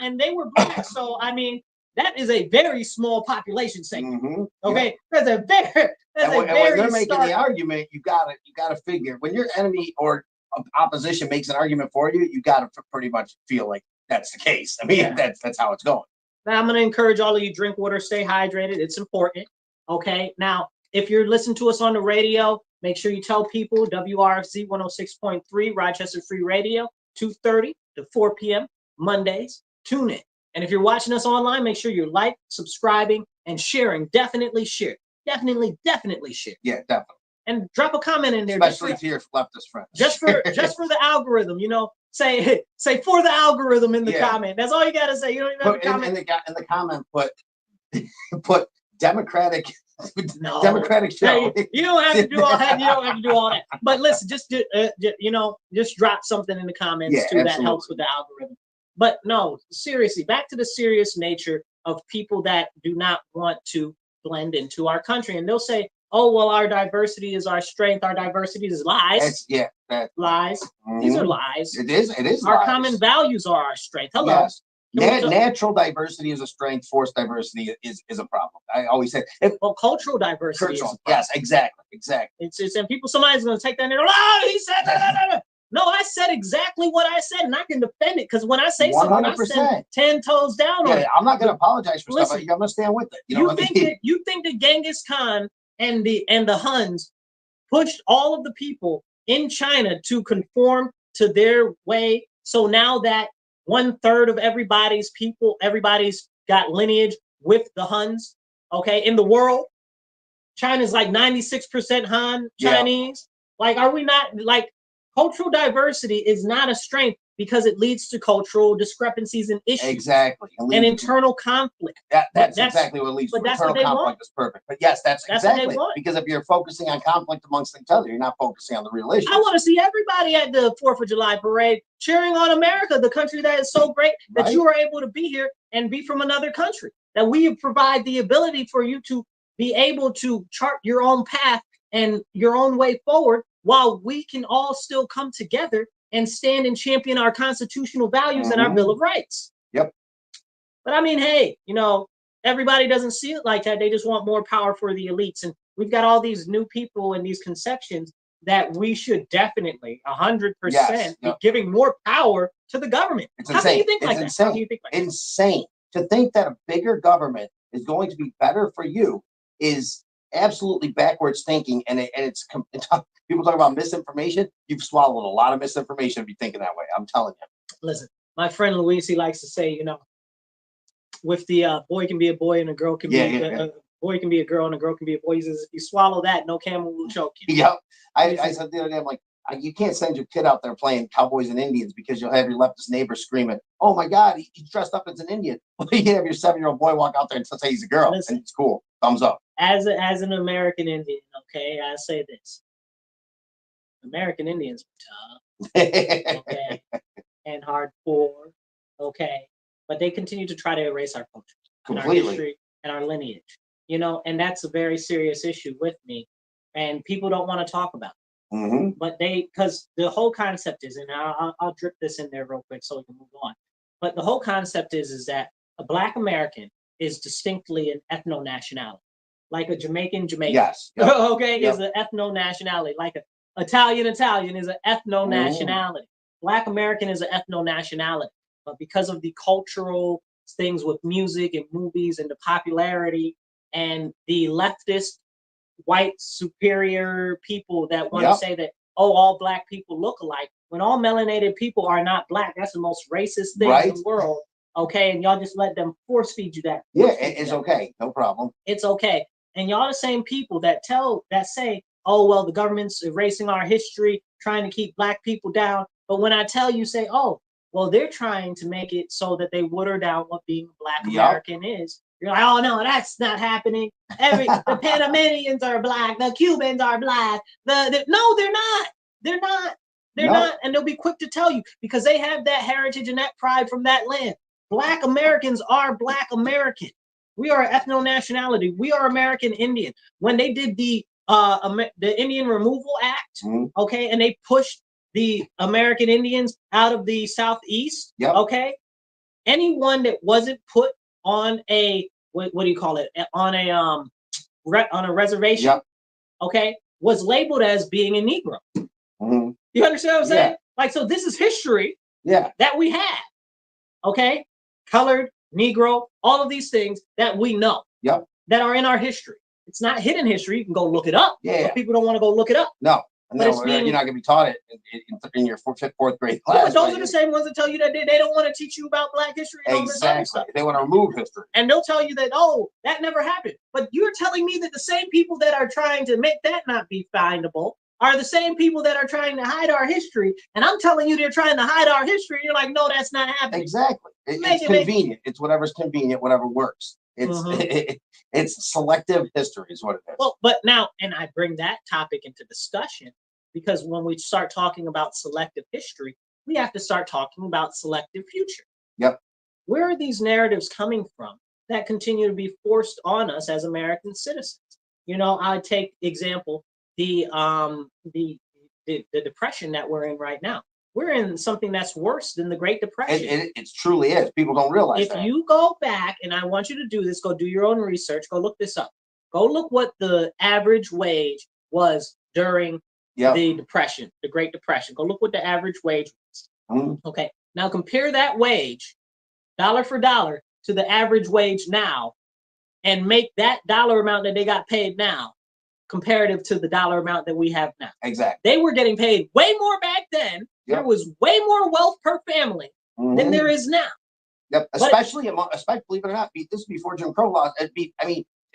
And they were Black, so I mean. That is a very small population segment. Okay, that's a very. When they're making the argument, you gotta figure when your enemy or opposition makes an argument for you, you gotta pretty much feel like that's the case. I mean, that's how it's going. Now I'm gonna encourage all of you: drink water, stay hydrated. It's important. Okay. Now, if you're listening to us on the radio, make sure you tell people WRFZ 106.3 Rochester Free Radio, 2:30 to 4 p.m. Mondays. Tune in. And if you're watching us online, make sure you're subscribing, and sharing. Definitely share. Definitely share. Yeah, definitely. And drop a comment in there. Especially to your leftist friends. Just for the algorithm, say for the algorithm in the comment. That's all you gotta say. You don't even have to comment. In the comment, put Democratic show. Hey, you don't have to do all that. You don't have to do all that. But listen, just drop something in the comments too. That helps with the algorithm. But no, seriously, back to the serious nature of people that do not want to blend into our country. And they'll say, oh, well, our diversity is our strength. Our diversity is lies. Lies. These are lies. It is Our lies. Common values are our strength. Hello. Yes. Natural diversity is a strength. Forced diversity is a problem. I always say. Cultural diversity. Yes, exactly. It's and somebody's going to take that and oh, he said that. No, I said exactly what I said, and I can defend it because when I say 100%. Something, I stand 10 toes down on it. I'm not going to apologize for stuff. I'm going to stand with it. You think that Genghis Khan and the Huns pushed all of the people in China to conform to their way? So now that 1/3 of everybody's got lineage with the Huns, okay, in the world, China's like 96% Han Chinese. Like, are we not like? Cultural diversity is not a strength because it leads to cultural discrepancies and issues. Exactly. And internal conflict. That's exactly what leads to internal conflict is perfect. But yes, that's exactly. Because if you're focusing on conflict amongst each other, you're not focusing on the real issue. I want to see everybody at the 4th of July parade cheering on America, the country that is so great that you are able to be here and be from another country. That we provide the ability for you to be able to chart your own path and your own way forward, while we can all still come together and stand and champion our constitutional values and our Bill of Rights. Yep. But I mean, hey, everybody doesn't see it like that. They just want more power for the elites. And we've got all these new people and these conceptions that we should definitely 100% Yes, be yep. giving more power to the government. It's How insane. can you think It's like insane. that? How can you think like that? Insane. To think that a bigger government is going to be better for you is absolutely backwards thinking. And it's people talk about misinformation. You've swallowed a lot of misinformation if you're thinking that way. I'm telling you. Listen, my friend Luis, he likes to say, you know, with the boy can be a boy and a girl can be a boy can be a girl and a girl can be a boy. He says, if you swallow that, no camel will choke you. Yep. I said the other day, I'm like, you can't send your kid out there playing cowboys and Indians because you'll have your leftist neighbor screaming, "Oh my God, he's dressed up as an Indian." Well, you can have your 7-year-old boy walk out there and say he's a girl, and it's cool. Thumbs up. As an American Indian, okay, I say this: American Indians are tough, okay, and hardcore, okay, but they continue to try to erase our culture, and our history, and our lineage. You know, and that's a very serious issue with me, and people don't want to talk about it. Mm-hmm. But because the whole concept is, and I'll drip this in there real quick so we can move on. But the whole concept is that a Black American is distinctly an ethno-nationality, like a Jamaican. Yes. Yep. Okay, is an ethno-nationality, like a Italian is an ethno-nationality. Black American is an ethno-nationality, but because of the cultural things with music and movies and the popularity and the leftist white superior people that want to say that, oh, all Black people look alike, when all melanated people are not Black. That's the most racist thing in the world. Okay, and y'all just let them force feed you that. It's okay, no problem. It's okay. And y'all the same people that say, oh, well, the government's erasing our history, trying to keep Black people down. But when I tell you, say, oh, well, they're trying to make it so that they water down what being a Black American is. You're like, oh no, that's not happening. The Panamanians are Black, the Cubans are Black. No, they're not. They're not. They're not, and they'll be quick to tell you because they have that heritage and that pride from that land. Black Americans are Black American. We are ethno-nationality. We are American Indian. When they did the Indian Removal Act, okay, and they pushed the American Indians out of the Southeast, okay, anyone that wasn't put on a what do you call it, on a reservation, okay, was labeled as being a Negro. You understand what I'm saying? Like, so this is history that we have, okay, colored, Negro, all of these things that we know that are in our history. It's not hidden history. You can go look it up. But people don't want to go look it up. No, you're not going to be taught it in your fourth grade class. But those are the same ones that tell you that they don't want to teach you about Black history and all this other stuff. They want to remove history. And they'll tell you that, oh, that never happened. But you're telling me that the same people that are trying to make that not be findable are the same people that are trying to hide our history. And I'm telling you they're trying to hide our history. And you're like, no, that's not happening. Exactly. It's convenient. It's whatever's convenient, whatever works. It's selective history is what it is. Well, but now, and I bring that topic into discussion because when we start talking about selective history, we have to start talking about selective future. Yep. Where are these narratives coming from that continue to be forced on us as American citizens? You know, I take example, the depression that we're in right now. We're in something that's worse than the Great Depression. It truly is. People don't realize that. If you go back, and I want you to do this, go do your own research, go look this up. Go look what the average wage was during the Depression, the Great Depression. Go look what the average wage was. Okay, now compare that wage, dollar for dollar, to the average wage now, and make that dollar amount that they got paid now comparative to the dollar amount that we have now. Exactly. They were getting paid way more back then. There was way more wealth per family than there is now. Yep. Especially believe it or not, this is before Jim Crow laws.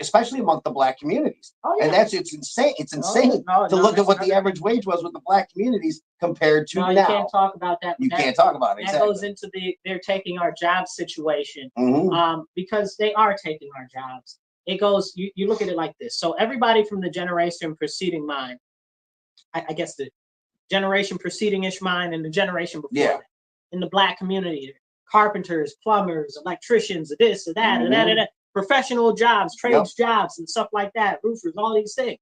Especially among the Black communities. And it's insane. It's insane to look at what the average wage was with the Black communities compared to now. You can't talk about that. You can't talk about it. That goes into they're taking our job situation because they are taking our jobs. It goes, you look at it like this. So everybody from the generation preceding mine, I guess the generation preceding-ish mine and the generation before that, in the Black community, carpenters, plumbers, electricians, this, or that, and that, professional jobs, trades jobs, and stuff like that, roofers, all these things.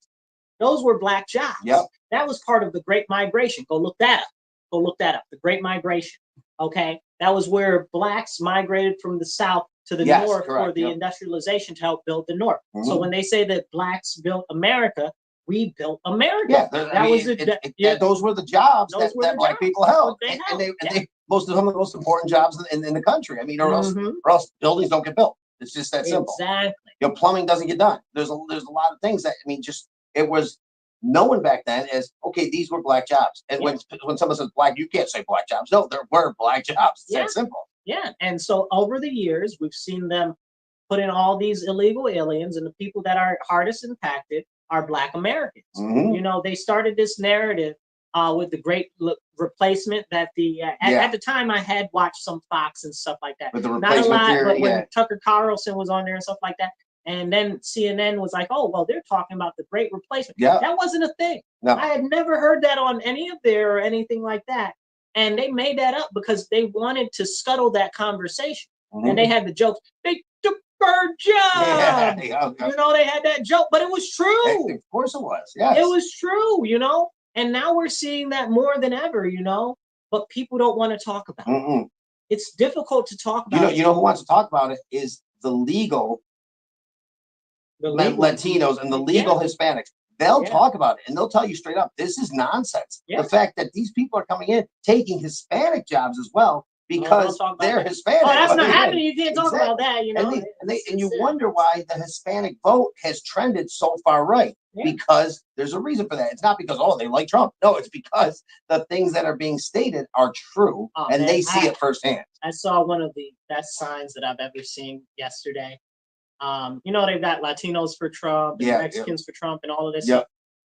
Those were Black jobs. That was part of the Great Migration. Go look that up. Go look that up. The Great Migration. Okay, that was where Blacks migrated from the South to the North for the industrialization to help build the North. So when they say that Blacks built America, we built America. Yeah, those were the jobs that black jobs. people held, They and they most of them are the most important jobs in the country. I mean, or Mm-hmm. else buildings don't get built. It's just that simple. Exactly. Plumbing doesn't get done. There's a lot of things that, I mean, just it was known back then as, okay, these were black jobs. And when someone says black, you can't say black jobs. No, there were black jobs. It's that simple. Yeah, and so over the years, we've seen them put in all these illegal aliens, and the people that are hardest impacted are Black Americans. Mm-hmm. You know, they started this narrative with the Great Replacement that at the time I had watched some Fox and stuff like that. With the Not a lot, theory, but when Tucker Carlson was on there and stuff like that. And then CNN was like, oh, well, they're talking about the Great Replacement. Yeah. That wasn't a thing. No. I had never heard that on any of their or anything like that. And they made that up because they wanted to scuttle that conversation. Mm-hmm. And they had the jokes. They took our job. Yeah. You know, they had that joke, but it was true. Of course it was. Yes. It was true, you know. And now we're seeing that more than ever, you know. But people don't want to talk about it. It's difficult to talk about. You know who wants to talk about it is the legal Latinos and the legal Hispanics. They'll talk about it and they'll tell you straight up, this is nonsense. The fact that these people are coming in, taking Hispanic jobs as well because they're Hispanic. Oh, that's not happening. You can't talk about that, you know. And you wonder why the Hispanic vote has trended so far right. Because there's a reason for that. It's not because, they like Trump. No, it's because the things that are being stated are true and they see it firsthand. I saw one of the best signs that I've ever seen yesterday. You know, they've got Latinos for Trump and Mexicans for Trump and all of this.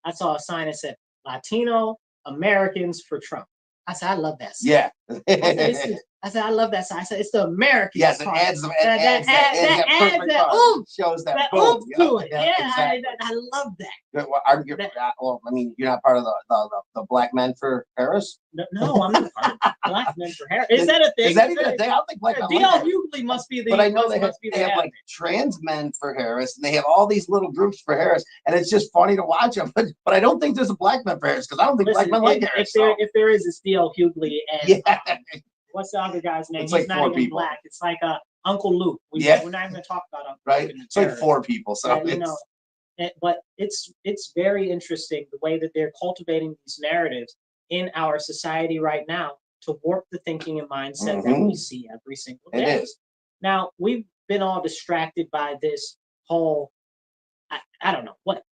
I saw a sign that said Latino Americans for Trump. I said, I love that sign. Yeah. I said, I love that sign. I said, it's the American. Yes, it adds that shows that oomph to it. Yeah, exactly. I love that. Well, I mean, you're not part of the Black Men for Harris? No, I'm not part of Black Men for Harris. Is that a thing? Is that even a thing? I don't think Black Men. D.L. Hughley must be the. But I know they have like trans men for Harris, and they have all these little groups for Harris, and it's just funny to watch them. But I don't think there's a Black Man for Harris because I don't think Black men like Harris. If there is, it's D.L. Hughley and what's the other guy's name? It's He's like not 4 even people. Uncle It's like Uncle Luke. We're not even going to talk about Uncle Luke. Luke. It's like 4 people. So you know, but it's very interesting the way that they're cultivating these narratives in our society right now to warp the thinking and mindset that we see every single day. It is. Now, we've been all distracted by this whole, I don't know what.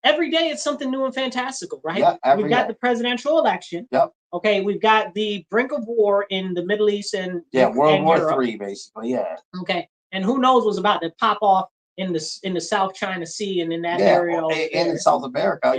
Every day it's something new and fantastical, right? Yeah, we've got the presidential election. Yep. Okay, we've got the brink of war in the Middle East and World War Europe. III, basically. Yeah. Okay, and who knows what's about to pop off in the South China Sea and in that area, and in South America.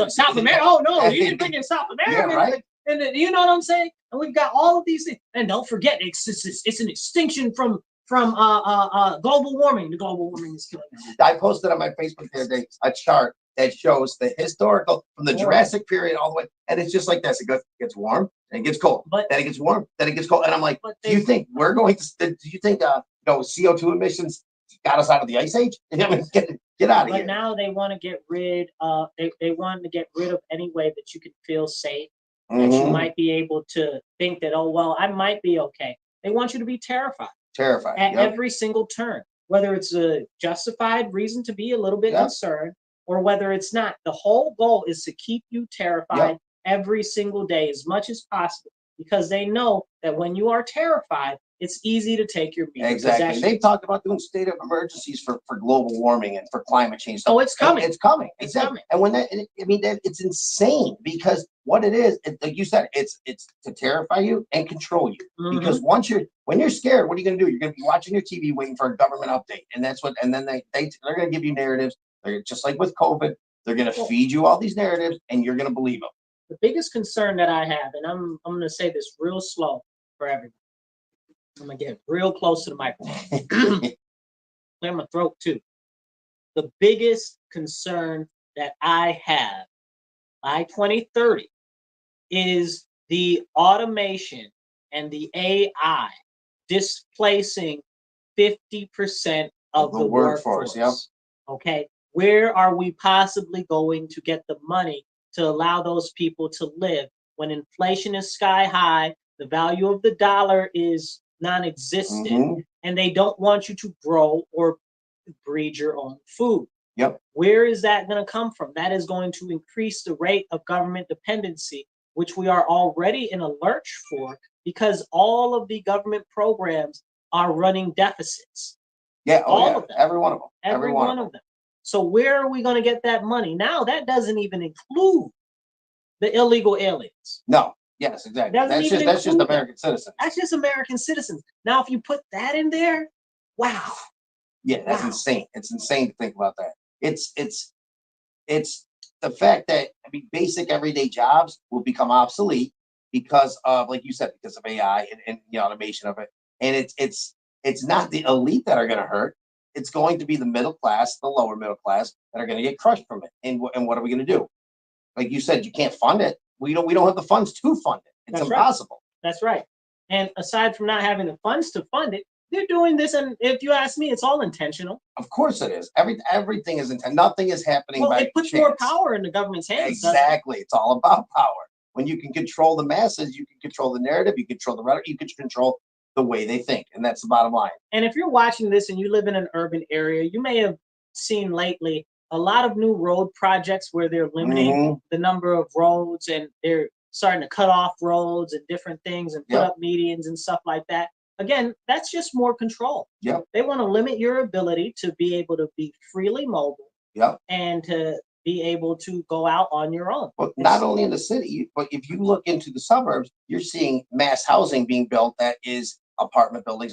South America. Oh no, you didn't bring in South America, right? And you know what I'm saying? And we've got all of these things. And don't forget, it's an extinction from global warming. The global warming is killing us. I posted on my Facebook the other day a chart that shows the historical from the Jurassic period all the way, and it's just like this. It gets warm, and it gets cold, then it gets warm, then it gets cold, and I'm like, do you think we're going to? Do you think CO2 emissions got us out of the ice age? I mean, get out of here. But now they want to get rid. They want to get rid of any way that you can feel safe, that you might be able to think that, oh well, I might be okay. They want you to be terrified. At every single turn, whether it's a justified reason to be a little bit concerned or whether it's not. The whole goal is to keep you terrified every single day as much as possible because they know that when you are terrified, it's easy to take your Exactly. They've talked about doing state of emergencies for global warming and for climate change. Oh, it's coming. It's coming. It's coming. And when it's insane because what it is, like you said, it's to terrify you and control you. Because when you're scared, what are you going to do? You're going to be watching your TV waiting for a government update, and that's what. And then they're going to give you narratives. They're just like with COVID. They're going to feed you all these narratives, and you're going to believe them. The biggest concern that I have, and I'm going to say this real slow for everybody. I'm going to get real close to the microphone. Clear my throat, too. The biggest concern that I have by 2030 is the automation and the AI displacing 50% of the workforce. Yep. Okay. Where are we possibly going to get the money to allow those people to live when inflation is sky high, the value of the dollar is non-existent, and they don't want you to grow or breed your own food? Yep. Where is that going to come from? That is going to increase the rate of government dependency, which we are already in a lurch for, because all of the government programs are running deficits. Yeah. Oh, all yeah. of them. Every one of them. Every one of them. So where are we going to get that money? Now, that doesn't even include the illegal aliens. No. Yes, exactly. That's just American citizens. That's just American citizens. Now, if you put that in there, wow. Yeah, that's insane. It's insane to think about that. It's the fact that, I mean, basic everyday jobs will become obsolete because of, like you said, because of AI and the automation of it. And it's not the elite that are going to hurt. It's going to be the middle class, the lower middle class that are going to get crushed from it. And what are we going to do? Like you said, you can't fund it. We don't have the funds to fund it. It's impossible. Right. That's right. And aside from not having the funds to fund it, they're doing this, and if you ask me, it's all intentional. Of course it is. Everything is intentional. Nothing is happening by it puts chance. more power in the government's hands. Exactly. It's all about power. When you can control the masses, you can control the narrative, you control the rhetoric, you can control the way they think. And that's the bottom line. And if you're watching this and you live in an urban area, you may have seen lately a lot of new road projects where they're limiting the number of roads, and they're starting to cut off roads and different things and put up medians and stuff like that. Again, that's just more control. Yep. They want to limit your ability to be able to be freely mobile. Yep. And to be able to go out on your own. But not only in the city, but if you look into the suburbs, you're seeing mass housing being built that is apartment buildings.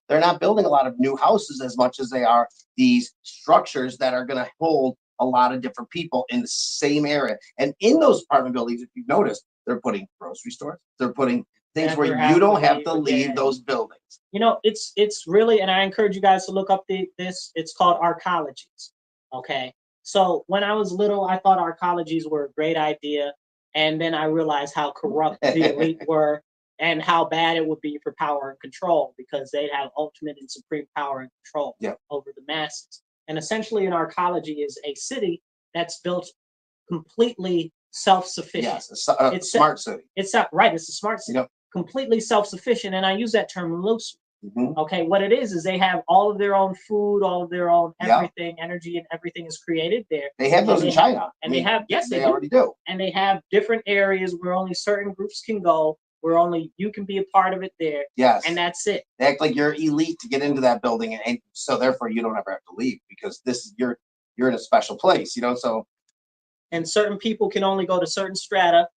They're not building a lot of new houses as much as they are these structures that are going to hold a lot of different people in the same area. And in those apartment buildings, if you've noticed, they're putting grocery stores. They're putting things where you don't have to leave those buildings. You know, it's really, and I encourage you guys to look up this. It's called arcologies. Okay. So when I was little, I thought arcologies were a great idea. And then I realized how corrupt the elite were and how bad it would be for power and control, because they'd have ultimate and supreme power and control over the masses. And essentially an arcology is a city that's built completely self-sufficient. Yes, it's a smart city. It's right. It's a smart city. Yep. Completely self-sufficient. And I use that term loosely. Okay, what it is they have all of their own food, all of their own everything, energy, and everything is created there. They have those in China. And they have, yes, they already do. And they have different areas where only certain groups can go, where only you can be a part of it there. Yes. And that's it. They act like you're elite to get into that building, and so therefore you don't ever have to leave, because this is you're in a special place, you know. So, and certain people can only go to certain strata,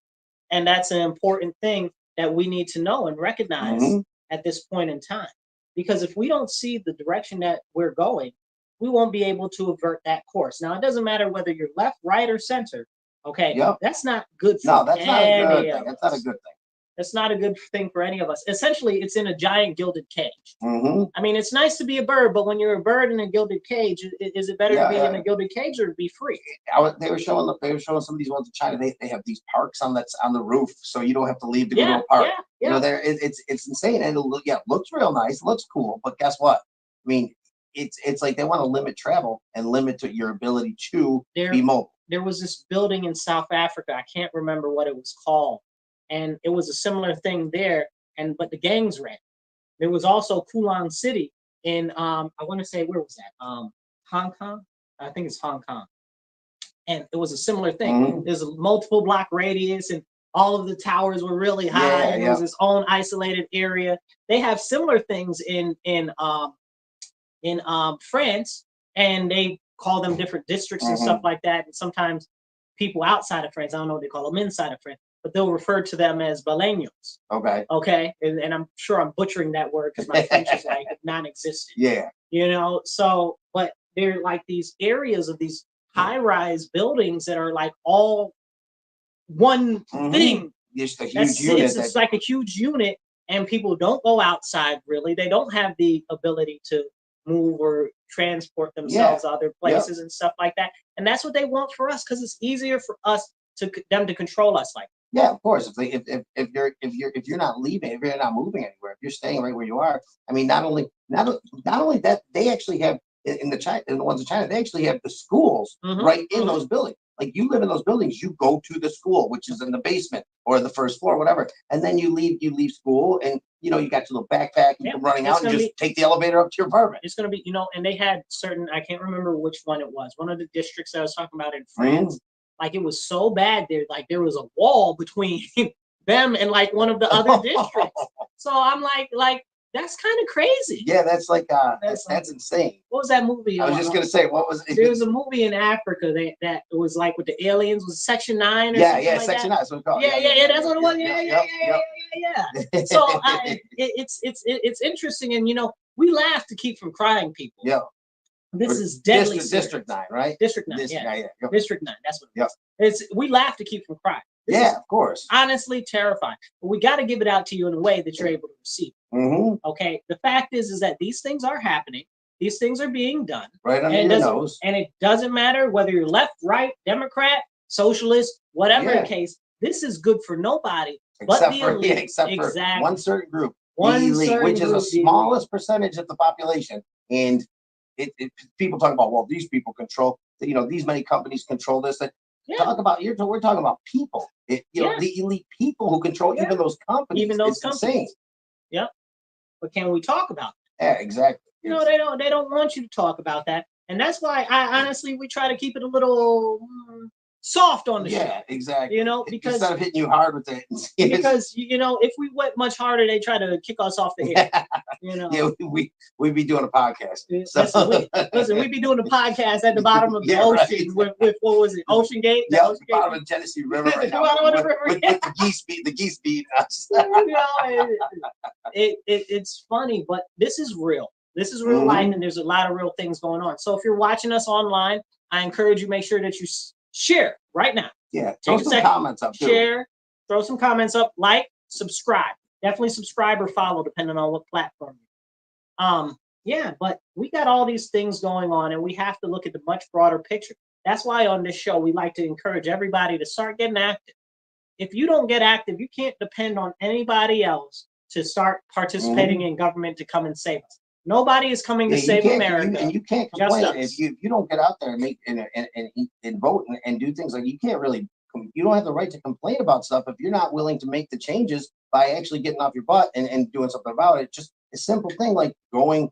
and that's an important thing that we need to know and recognize at this point in time. Because if we don't see the direction that we're going, we won't be able to avert that course. Now, it doesn't matter whether you're left, right, or center. Okay, that's not good for that's not a good thing. That's not a good thing. That's not a good thing for any of us. Essentially, it's in a giant gilded cage. I mean, it's nice to be a bird, but when you're a bird in a gilded cage, is it better to be in a gilded cage or to be free? They were showing some of these ones in China. They have these parks on the roof, so you don't have to leave to go to a park. You know, it's insane, and it looks real nice, looks cool. But guess what? I mean, it's like they want to limit travel and limit your ability to be mobile. There was this building in South Africa. I can't remember what it was called. And it was a similar thing there, but the gangs ran. There was also Kulang City in I want to say, where was that? Hong Kong. I think it's Hong Kong. And it was a similar thing. There's a multiple block radius, and all of the towers were really high, and it was its own isolated area. They have similar things in France, and they call them different districts and stuff like that. And sometimes people outside of France, I don't know what they call them inside of France, but they'll refer to them as baleños. Okay. And I'm sure I'm butchering that word because my French is like non-existent. Yeah. You know, so, but they're like these areas of these high-rise buildings that are like all one thing. Just a huge unit. It's like a huge unit, and people don't go outside really. They don't have the ability to move or transport themselves other places and stuff like that. And that's what they want for us, because it's easier for us them to control us like that. Yeah, of course. If you're not leaving, if you're not moving anywhere, if you're staying right where you are, I mean, not only that, they actually have in the ones in China, they actually have the schools right in those buildings. Like, you live in those buildings, you go to the school, which is in the basement or the first floor, whatever, and then you leave school and you know, you got your little backpack, you Yeah, come running it's out and gonna just take the elevator up to your apartment. It's going to be, and they had certain, I can't remember which one it was. One of the districts I was talking about in France, like it was so bad there, like there was a wall between them and like one of the other districts. So I'm like that's kind of crazy. Yeah, that's like that's insane. What was that movie? I was just gonna say, what was it? There was a movie in Africa that was like with the aliens, was Section 9 or something like Section that? 9. That's what it's called. Yeah, that's what it was. Yeah. So it's interesting, and we laugh to keep from crying, people. Yeah. This is deadly. District 9, right? District 9. District 9, yeah. District 9. That's what it is. We laugh to keep from crying. This is of course. honestly terrifying. But we got to give it out to you in a way that you're able to receive. Okay. The fact is that these things are happening. These things are being done. Right under your nose. And it doesn't matter whether you're left, right, Democrat, socialist, whatever the case. This is good for nobody but the elite. Except for one certain group. Which is the smallest percentage of the population. And people talk about, well, these people control, these many companies control this. We're talking about people. The elite people who control even those companies. Even those companies. Insane. Yep. But can we talk about it? Yeah, exactly. They don't want you to talk about that. And that's why we try to keep it a little soft on the show. Yeah, exactly. Because instead of hitting you hard with it. Because if we went much harder, they try to kick us off the air. Yeah, we'd be doing a podcast. Listen, we'd be doing a podcast at the bottom of the ocean with what was it, Ocean Gate? Yeah, the bottom of the Tennessee River right now. With the geese beating us. It's funny, but this is real. This is real life, and there's a lot of real things going on. So if you're watching us online, I encourage you, make sure that you share right now. Yeah, throw some comments up too. Share, throw some comments up, like, subscribe. Definitely subscribe or follow, depending on what platform. But we got all these things going on, and we have to look at the much broader picture. That's why on this show, we like to encourage everybody to start getting active. If you don't get active, you can't depend on anybody else to start participating in government to come and save us. Nobody is coming to save America. And you can't complain if you don't get out there and make and vote and do things. Like, you can't really, you don't have the right to complain about stuff if you're not willing to make the changes by actually getting off your butt and doing something about it. Just a simple thing like you're voting,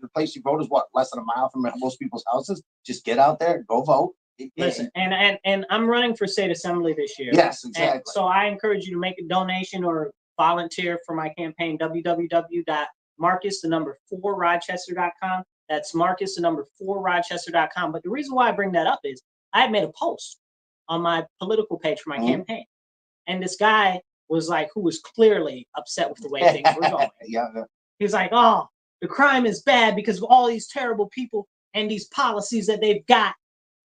the place you vote is less than a mile from most people's houses. Just get out there, go vote. Listen, and I'm running for state assembly this year. Yes, exactly. And so I encourage you to make a donation or volunteer for my campaign, www.marcus4rochester.com. That's Marcus4rochester.com. But the reason why I bring that up is I had made a post on my political page for my campaign. And this guy was like, who was clearly upset with the way things were going. He was like, oh, the crime is bad because of all these terrible people and these policies that they've got.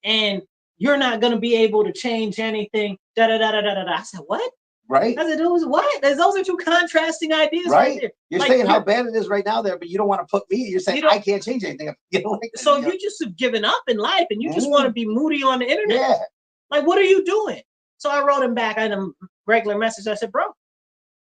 And you're not going to be able to change anything. I said, what? Right. I said, what? Those are two contrasting ideas right there. You're saying how bad it is right now there, but you don't want to put me. You're saying I can't change anything. So you just have given up in life and you just want to be moody on the internet. Yeah. Like, what are you doing? So I wrote him back. I had a regular message. I said, bro,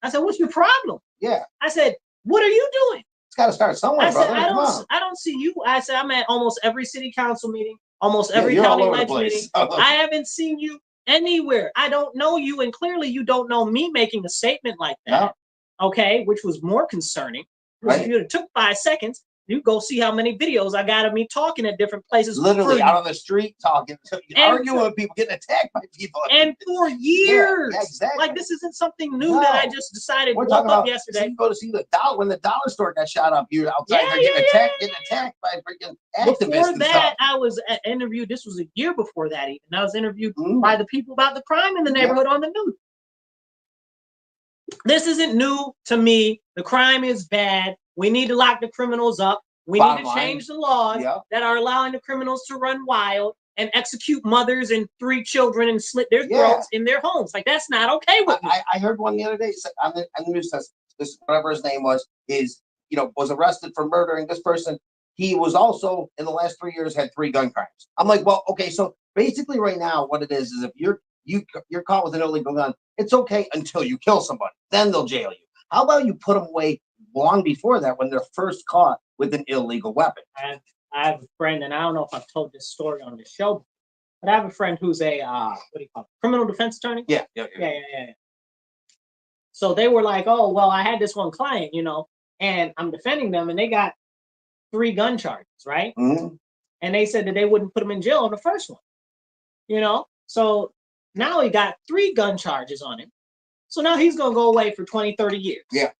what's your problem? Yeah. I said, what are you doing? It's got to start somewhere, brother. I don't see you. I said, I'm at almost every city council meeting, almost every county ledge meeting. I haven't seen you anywhere. I don't know you, and clearly you don't know me making a statement like that. No. Okay, which was more concerning. Right. If you took 5 seconds, you go see how many videos I got of me talking at different places. Literally out on the street talking, arguing with people, getting attacked by people. And for years. Yeah, exactly. Like, this isn't something new that I just decided to woke up yesterday. You go to see when the dollar store got shot up, you're outside getting attacked by freaking activists. Before that, I was interviewed. This was a year before that even. I was interviewed by the people about the crime in the neighborhood on the news. This isn't new to me. The crime is bad. We need to lock the criminals up. We need to change the laws that are allowing the criminals to run wild and execute mothers and 3 children and slit their throats in their homes. Like, that's not okay with me. I heard one the other day on the news says this, whatever his name was arrested for murdering this person. He was also in the last 3 years had 3 gun crimes. I'm like, well, okay, so basically right now what it is if you're caught with an illegal gun, it's okay until you kill somebody. Then they'll jail you. How about you put them away long before that when they're first caught with an illegal weapon? I have a friend, and I don't know if I've told this story on the show, but I have a friend who's a criminal defense attorney. Yeah. So they were like, oh, well, I had this one client, you know, and I'm defending them, and they got 3 gun charges, right? Mm-hmm. And they said that they wouldn't put him in jail on the first one, you know? So now he got 3 gun charges on him. So now he's going to go away for 20, 30 years. Yeah.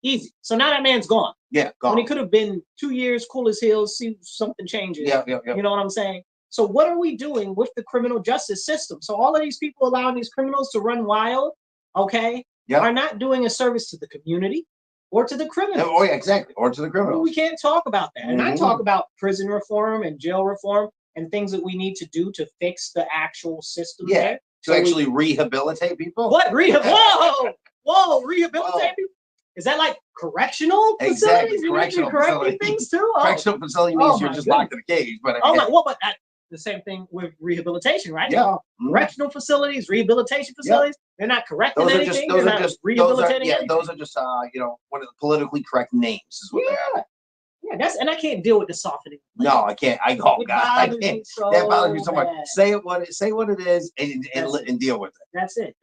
Easy. So now that man's gone. Yeah, gone. When he could have been 2 years, cool as heels, see something changes. Yeah. You know what I'm saying? So what are we doing with the criminal justice system? So all of these people allowing these criminals to run wild, okay, are not doing a service to the community or to the criminals. Oh, yeah, exactly. Or to the criminals. We can't talk about that. And I talk about prison reform and jail reform and things that we need to do to fix the actual system there. To actually rehabilitate people? What? Whoa, rehabilitate people? Is that like correctional facilities? Exactly, You correctional correcting things too? Correctional facility means you're just locked in a cage. But I mean, but the same thing with rehabilitation, right? Yeah. Correctional facilities, rehabilitation facilities, they're not correcting anything. Those are just rehabilitating anything. Those are just one of the politically correct names is what they are. Yeah, and I can't deal with the softening. No, I can't. I can't. That bothers me so much. Say what it is and deal with it. That's it.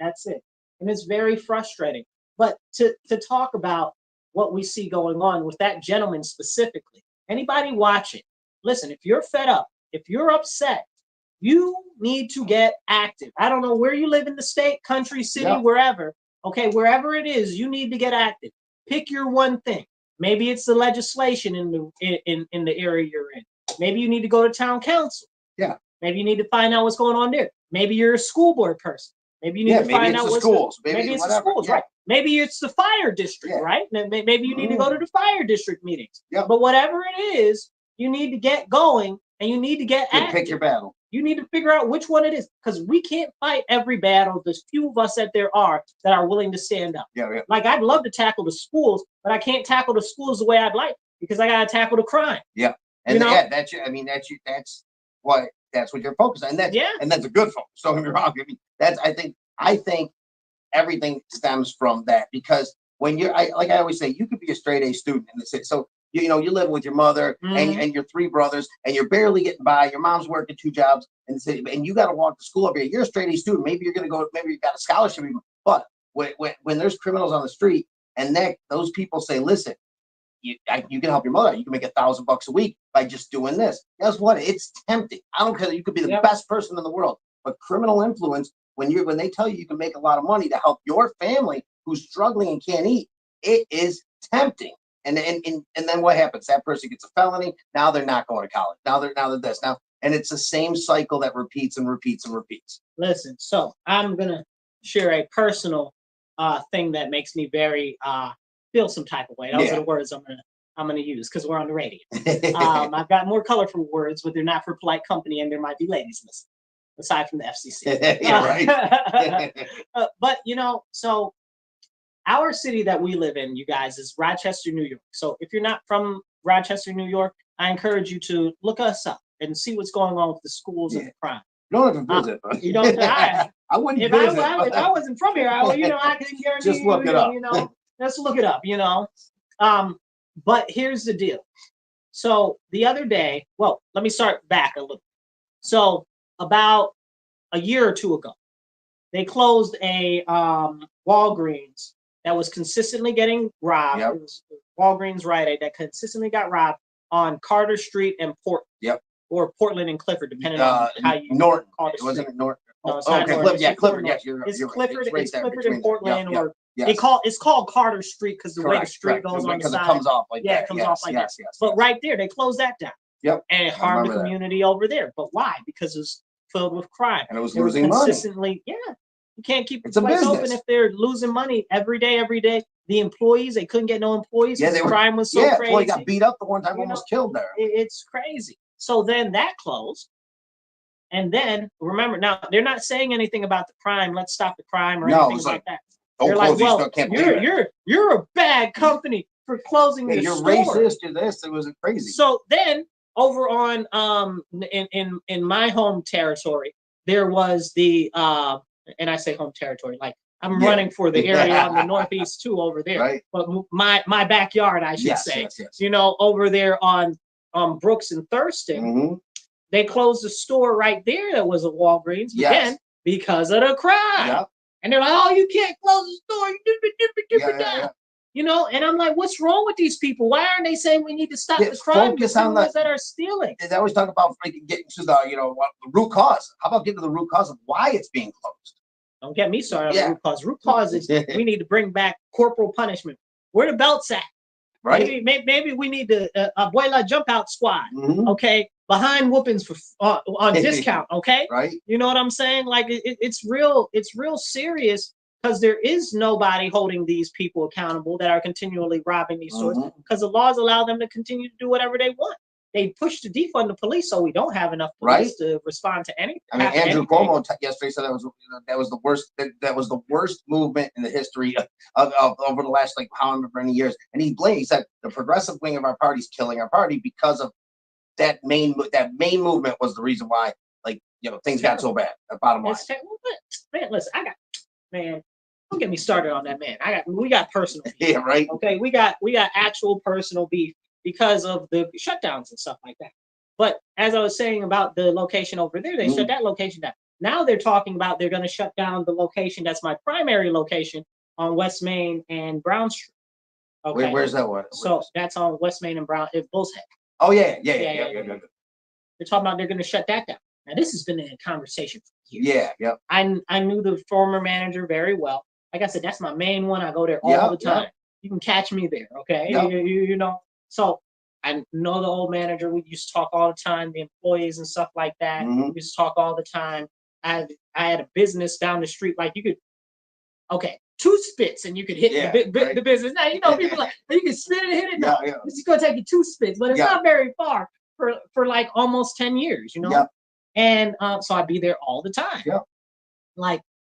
And it's very frustrating. But to talk about what we see going on with that gentleman specifically, anybody watching, listen, if you're fed up, if you're upset, you need to get active. I don't know where you live in the state, country, city, wherever. Okay, wherever it is, you need to get active. Pick your one thing. Maybe it's the legislation in the area you're in. Maybe you need to go to town council. Yeah. Maybe you need to find out what's going on there. Maybe you're a school board person. Maybe you need to find out what's schools. Maybe it's the schools, right? Maybe it's the fire district, right? Maybe you need to go to the fire district meetings. Yeah. But whatever it is, you need to get going and you need to get active. Pick your battle. You need to figure out which one it is, because we can't fight every battle. There's few of us that there are that are willing to stand up. Yeah. Like I'd love to tackle the schools, but I can't tackle the schools the way I'd like because I gotta tackle the crime. Yeah. And that's what you're focused on. And that's a good focus. Don't get me wrong. I mean, I think everything stems from that, because when like I always say, you could be a straight A student in the city. So you live with your mother and your 3 brothers, and you're barely getting by. Your mom's working 2 jobs in the city, and you got to walk to school every day. You're a straight A student. Maybe you're going to go. Maybe you got a scholarship, but when there's criminals on the street, and those people say, "Listen, you can help your mother. You can make $1,000 a week by just doing this." Guess what? It's tempting. I don't care. You could be the best person in the world, but criminal influence, when they tell you can make a lot of money to help your family who's struggling and can't eat, it is tempting. And then what happens? That person gets a felony. Now they're not going to college. Now they're this. And it's the same cycle that repeats and repeats and repeats. Listen, so I'm gonna share a personal thing that makes me very feel some type of way. Those are the words I'm gonna use because we're on the radio. I've got more colorful words, but they're not for polite company, and there might be ladies listening, aside from the FCC. Yeah, right. But so our city that we live in, you guys, is Rochester, New York. So if you're not from Rochester, New York, I encourage you to look us up and see what's going on with the schools and the crime. You don't have to visit. You don't. I wouldn't visit. If I wasn't from here, I can guarantee just look it up. Let's look it up. But here's the deal. So the other day, well, let me start back a little. So about a year or 2 ago, they closed a Walgreens that was consistently getting robbed. Yep. It was Walgreens Rite Aid that consistently got robbed on Carter Street and Portland. Yep. Or Portland and Clifford, depending on how you Norton. call it. Wasn't it Norton? No, it's not Norton. Clifford. Yes, it's you're Clifford. Right. It's Clifford and Portland, or yes. it's called Carter Street because the way the street goes on the side. It comes off like that. It comes off like that. But right there, they closed that down. Yep. And it harmed the community over there. But why? Because it was filled with crime. And it was losing money. You can't keep the place open if they're losing money every day. The employees, they couldn't get no employees. Yeah, crime was so crazy. Employee got beat up the one time, almost killed there. It's crazy. So then that closed. And then remember, now they're not saying anything about the crime. Let's stop the crime or anything like that. They're like, well, you're a bad company for closing your store. You're racist. You're this. It was crazy. So then over on in my home territory, there was the and I say home territory, like I'm running for the area on the northeast too over there. Right. But my backyard, I should say. Yes. Over there on Brooks and Thurston. Mm-hmm. They closed the store right there that was a Walgreens, again, because of the crime. Yep. And they're like, oh, you can't close the store. Yeah. You know, and I'm like, what's wrong with these people? Why aren't they saying we need to stop the crime? Focus on the that are stealing. They always talk about getting to the, the root cause. How about getting to the root cause of why it's being closed? Don't get me started on the root cause. Root cause is we need to bring back corporal punishment. Where the belts at? Right. Maybe we need the Abuela jump out squad. Okay, behind whoopings for on discount. Okay, right. You know what I'm saying? Like it's real serious, because there is nobody holding these people accountable that are continually robbing these stores, because the laws allow them to continue to do whatever they want. They push to defund the police, so we don't have enough police to respond to anything. I mean, Andrew Cuomo yesterday said that was the worst. That was the worst movement in the history of over the last however many years. And he said the progressive wing of our party is killing our party because of that main movement was the reason why things got so bad. The bottom line. Man, listen, don't get me started on that, man. We got personal beef. Yeah, right. Okay, we got actual personal beef because of the shutdowns and stuff like that. But as I was saying about the location over there, they shut that location down. Now they're talking about they're going to shut down the location that's my primary location on West Main and Brown Street. Okay, where's that one? So that's on West Main and Brown. It's Bull's Head. Oh yeah. They're talking about they're going to shut that down. Now this has been a conversation for years. Yeah. I knew the former manager very well. Like I said, that's my main one. I go there all the time. You can catch me there. Okay, you know. So I know the old manager. We used to talk all the time, the employees and stuff like that. We used to talk all the time. I had a business down the street. Like you could, 2 spits and you could hit the business. Now, people like, you can spit and hit it. No, it's going to take you 2 spits, but it's not very far for like almost 10 years, And so I'd be there all the time.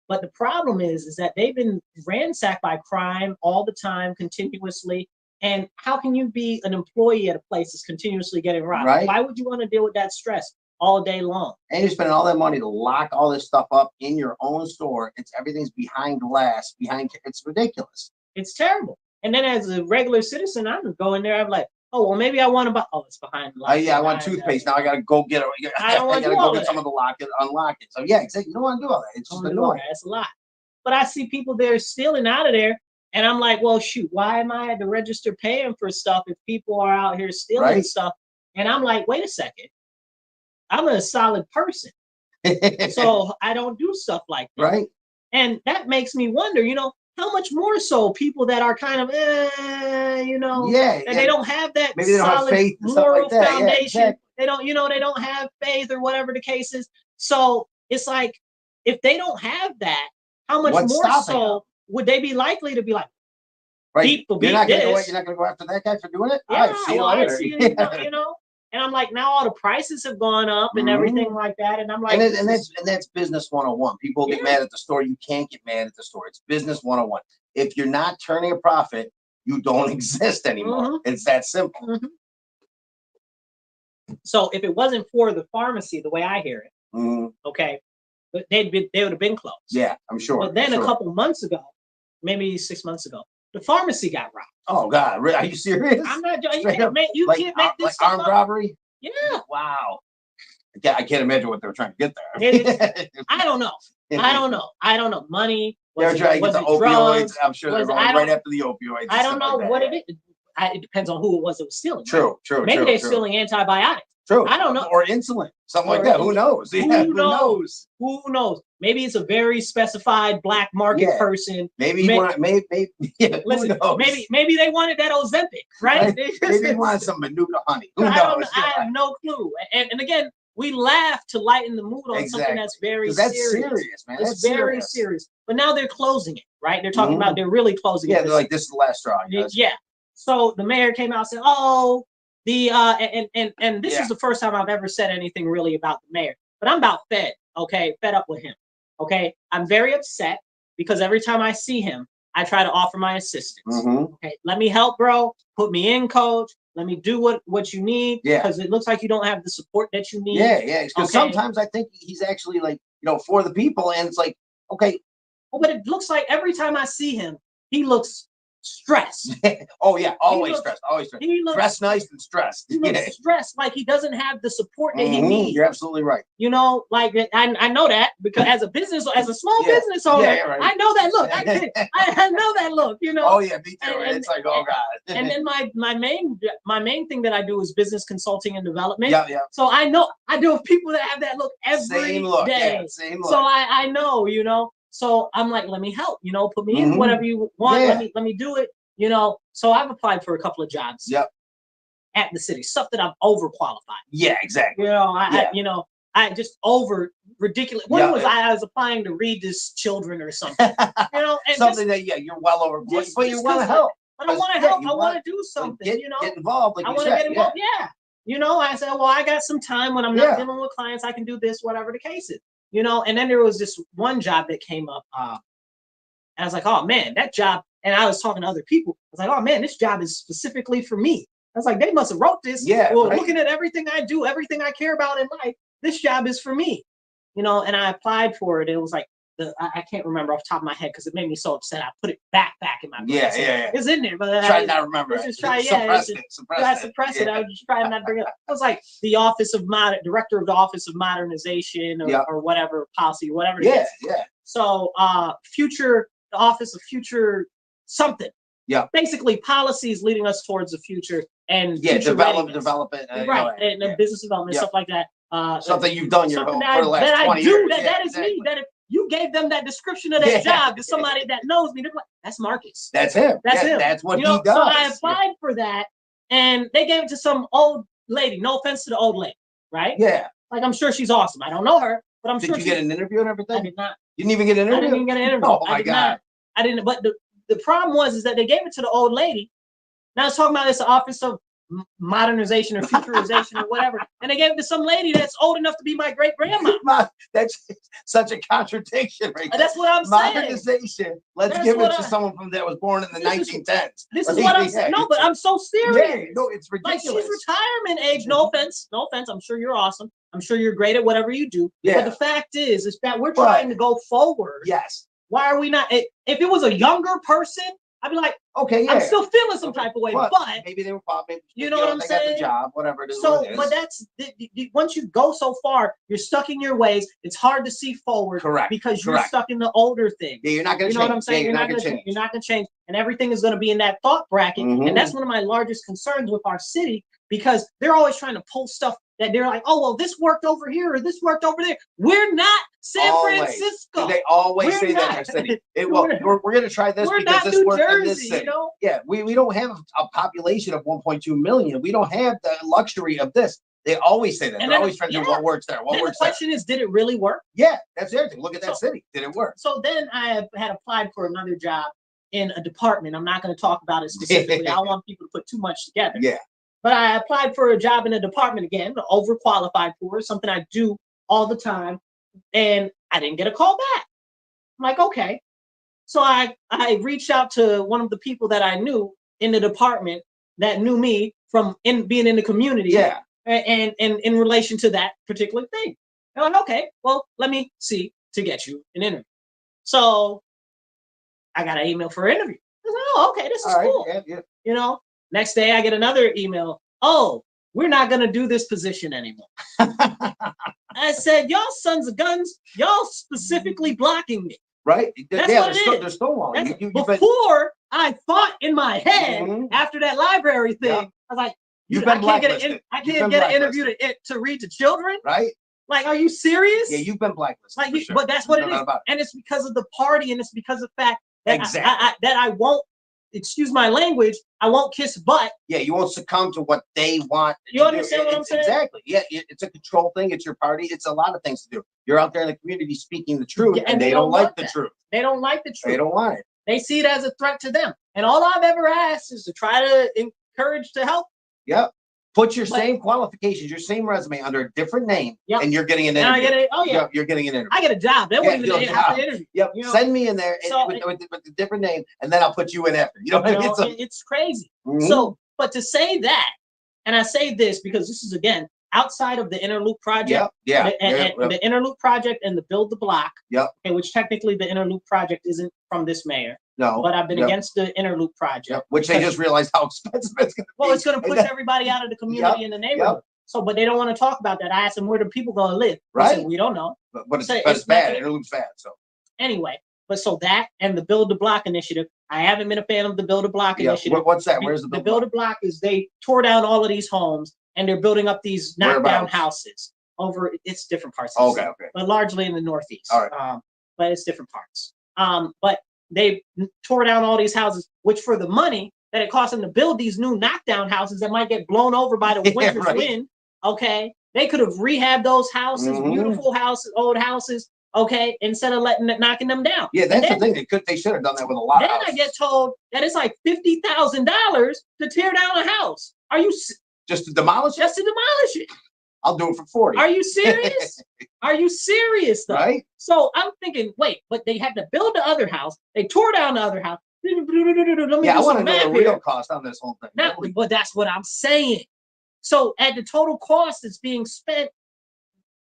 But the problem is that they've been ransacked by crime all the time, continuously. And how can you be an employee at a place that's continuously getting robbed? Right. Why would you want to deal with that stress all day long? And you're spending all that money to lock all this stuff up in your own store. Everything's behind glass, it's ridiculous. It's terrible. And then as a regular citizen, I'm going there, I'm like, oh, well, maybe I want to buy, it's behind glass. I want toothpaste. Now I got to go get it. I don't want to go get someone to unlock it. So yeah, exactly. You don't want to do all that. It's just annoying. That's a lot. But I see people there stealing out of there. And I'm like, well, shoot, why am I at the register paying for stuff if people are out here stealing stuff? And I'm like, wait a second. I'm a solid person. So I don't do stuff like that. Right. And that makes me wonder, how much more so people that are kind of, they don't have that maybe they don't solid have faith moral like foundation. Yeah, exactly. They don't have faith or whatever the case is. So it's like, if they don't have that, how much more so would they be likely to be like, people beat this? You're not going to go after that guy for doing it? Yeah, see you later. I see, And I'm like, now all the prices have gone up and everything like that. And I'm like, and that's business 101. People get mad at the store. You can't get mad at the store. It's business 101. If you're not turning a profit, you don't exist anymore. It's that simple. So if it wasn't for the pharmacy, the way I hear it, they would have been closed. Yeah, I'm sure. But then a couple months ago, maybe 6 months ago, the pharmacy got robbed. Oh God, are you serious? I'm not. You can't make this like armed robbery. Yeah. Wow. I can't imagine what they were trying to get there. I don't know. I don't know. Money. They're trying to get the opioids. Drugs? I'm sure they're going right after the opioids. I don't know what it is. It depends on who it was that was stealing. True. Maybe they're stealing antibiotics. True. I don't know. Or insulin. Something like that. Who knows? Who knows? Who knows? Maybe it's a very specified black market person. Maybe who knows? Maybe they wanted that Ozempic, right? Maybe he wanted some Manuka honey. Who knows? I have no clue. And again, we laugh to lighten the mood on something that's very serious. Serious, man. It's very serious. But now they're closing it, right? They're talking about they're really closing it. Yeah, they're like, this is the last straw. Yeah. So the mayor came out and said, oh, and this is the first time I've ever said anything really about the mayor, but I'm about fed up with him. Okay. I'm very upset because every time I see him, I try to offer my assistance. Okay. Let me help, bro. Put me in, coach. Let me do what you need. Yeah. Because it looks like you don't have the support that you need. Yeah. Because sometimes I think he's actually like, for the people, and it's like, okay. Well, but it looks like every time I see him, he looks stressed. Oh yeah, always looks- stressed, always stressed. He looks Dress nice and stressed. He looks stressed, like he doesn't have the support that he needs. You're absolutely right. You know, like I know that because as a small business owner, right. I know that look. I know that look. You know. Oh yeah, me too. And It's like, oh god. And then my main thing that I do is business consulting and development. Yeah. So I know I deal with people that have that look every Same look. day. Yeah, same look. So I know, you know. So I'm like, let me help. You know, put me in whatever you want. Yeah. Let me do it. You know. So I've applied for a couple of jobs. Yep. At the city, stuff that I'm overqualified. Yeah, exactly. You know, I just over ridiculous. When was I was applying to read this children or something? You know, and something that you're well over, but you want to help. I don't want to help. I want to do something. Get, you know, get involved. Like I want to get involved. Yeah. You know, I said, well, I got some time when I'm not dealing with clients. I can do this, whatever the case is. You know, and then there was this one job that came up. And I was like, oh man, that job. And I was talking to other people. I was like, oh man, this job is specifically for me. I was like, they must have wrote this. Yeah. Well, looking at everything I do, everything I care about in life, this job is for me. You know, and I applied for it. It was like I can't remember off the top of my head because it made me so upset. I put it back in my brain. Yeah. It's in there, but try not to remember. Just try, suppress it. I was just trying not to bring it up. It was like the director of the Office of Modernization or whatever policy, whatever. Yeah. So the Office of Future something. Yeah. Basically, policies leading us towards the future and development, right, and business development, stuff like that. Something you've done your whole for the last that 20 I do, years. that is me. That if you gave them that description of that job to somebody that knows me, they're like, that's Marcus. That's him. That's him. That's what he does. So I applied for that, and they gave it to some old lady. No offense to the old lady, right? Yeah. Like I'm sure she's awesome. I don't know her, but I'm sure. Did you get an interview and everything? I did not. You didn't even get an interview? I didn't even get an interview. Oh my God. I didn't. But the problem was that they gave it to the old lady. Now I was talking about this Office of Modernization or Futurization or whatever, and they gave it to some lady that's old enough to be my great grandma. That's such a contradiction, right? That's what I'm saying. Modernization. Let's give it to someone that was born in the 1910s. This is what I'm saying. No, but I'm so serious. Yeah, no, it's ridiculous. Like she's retirement age. No offense. I'm sure you're awesome. I'm sure you're great at whatever you do. Yeah. But the fact is that we're trying to go forward. Yes. Why are we not? If it was a younger person, I'd be like, okay, yeah. I'm still feeling some type of way, but maybe they were popping. You know what I'm saying? Got the job, whatever it is. So, but that's once you go so far, you're stuck in your ways. It's hard to see forward. Correct. Because you're stuck in the older thing. Yeah, you're not going to change. You know what I'm saying? Yeah, you're not going to change. You're not going to change, and everything is going to be in that thought bracket. And that's one of my largest concerns with our city because they're always trying to pull stuff that they're like, oh well, this worked over here or this worked over there. We're not San Francisco. They always say that in our city. We're going to try this because this worked in this city. You know? Yeah, we don't have a population of 1.2 million. We don't have the luxury of this. They always say that. They're always trying to do what works there. What works there. The question is, did it really work? Yeah, that's everything. Look at that city. Did it work? So then I had applied for another job in a department. I'm not going to talk about it specifically. I don't want people to put too much together. Yeah. But I applied for a job in a department again, overqualified for something I do all the time, and I didn't get a call back. I'm like, okay. So I reached out to one of the people that I knew in the department that knew me from being in the community. Yeah. And in relation to that particular thing. I'm like, okay, well, let me see to get you an interview. So I got an email for an interview. I was like, oh, okay, this is cool. Yeah. You know, next day I get another email. Oh, we're not going to do this position anymore. I said, y'all sons of guns, y'all specifically blocking me. Right? That's what it is. They're stonewalling. Before I thought in my head, after that library thing, I was like, I can't get an interview to read to children. Right? Like, are you serious? Yeah, you've been blacklisted. Like, but that's what it is. And it's because of the party, and it's because of the fact that I won't, excuse my language, I won't kiss butt. Yeah, you won't succumb to what they want. You understand what I'm saying? Exactly. Yeah, it's a control thing. It's your party. It's a lot of things to do. You're out there in the community speaking the truth, and they don't like the truth. They don't like the truth. They don't want it. They see it as a threat to them. And all I've ever asked is to try to encourage to help. Yep. Put your same qualifications, your same resume under a different name, and you're getting an interview. You're getting an interview. I get a job. That wasn't even an interview. Yep. You know? Send me in there with a different name, and then I'll put you in after. You know what I mean? It's crazy. So, but to say that, and I say this because this is, again, outside of the Interloop project. The Interloop project and the Build the Block. Yep. Which technically the Interloop project isn't from this mayor. No. But I've been Yep. against the interloop project. Yep. Which they just realized how expensive it's going to be. Well, it's going to push everybody out of the community and the neighborhood. So, but they don't want to talk about that. I asked them, where do people going to live? They said, we don't know. But it's bad. Interloop's bad. So anyway, but so that and the Build the Block initiative, I haven't been a fan of the Build the Block initiative. What's that? Where's the Build? The Build the Block is they tore down all of these homes and they're building up these knockdown houses over. It's different parts of the city, but largely in the Northeast. All right. But it's different parts. But they tore down all these houses, which for the money that it cost them to build these new knockdown houses that might get blown over by the winter's wind. Okay, they could have rehabbed those houses, beautiful houses, old houses. Okay, instead of knocking them down. Yeah, that's the thing. They should have done that with a lot. Then I get told that it's like $50,000 to tear down a house. Are you just to demolish it? Just to demolish it. I'll do it for 40. Are you serious? Are you serious though? Right. So I'm thinking, wait, but they had to build the other house. They tore down the other house. I want to know the real cost on this whole thing. But that's what I'm saying. So at the total cost that's being spent,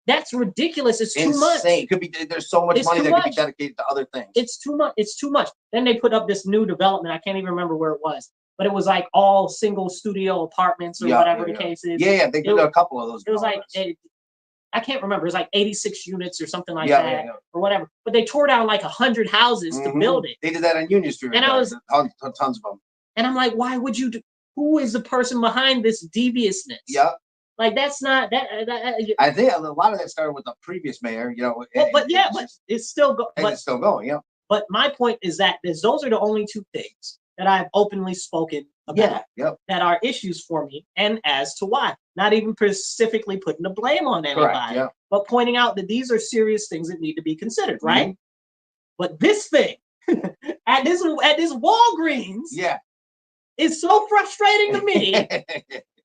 that's ridiculous. It's too much. Could be. There's so much money that could be dedicated to other things. It's too much. It's too much. Then they put up this new development. I can't even remember where it was, but it was like all single studio apartments or whatever the case is. Yeah, they did a couple of those. It was like I can't remember. It was like 86 units or something like that, or whatever. But they tore down like 100 houses to build it. They did that on Union Street. And I was tons of them. And I'm like, why would you do? Who is the person behind this deviousness? Yeah. Like that's not that. I think a lot of that started with the previous mayor, but it's still going. It's still going, yeah. But my point is that those are the only two things that I've openly spoken about that are issues for me, and as to why. Not even specifically putting the blame on anybody, but pointing out that these are serious things that need to be considered, right? But this thing at this Walgreens, is so frustrating to me.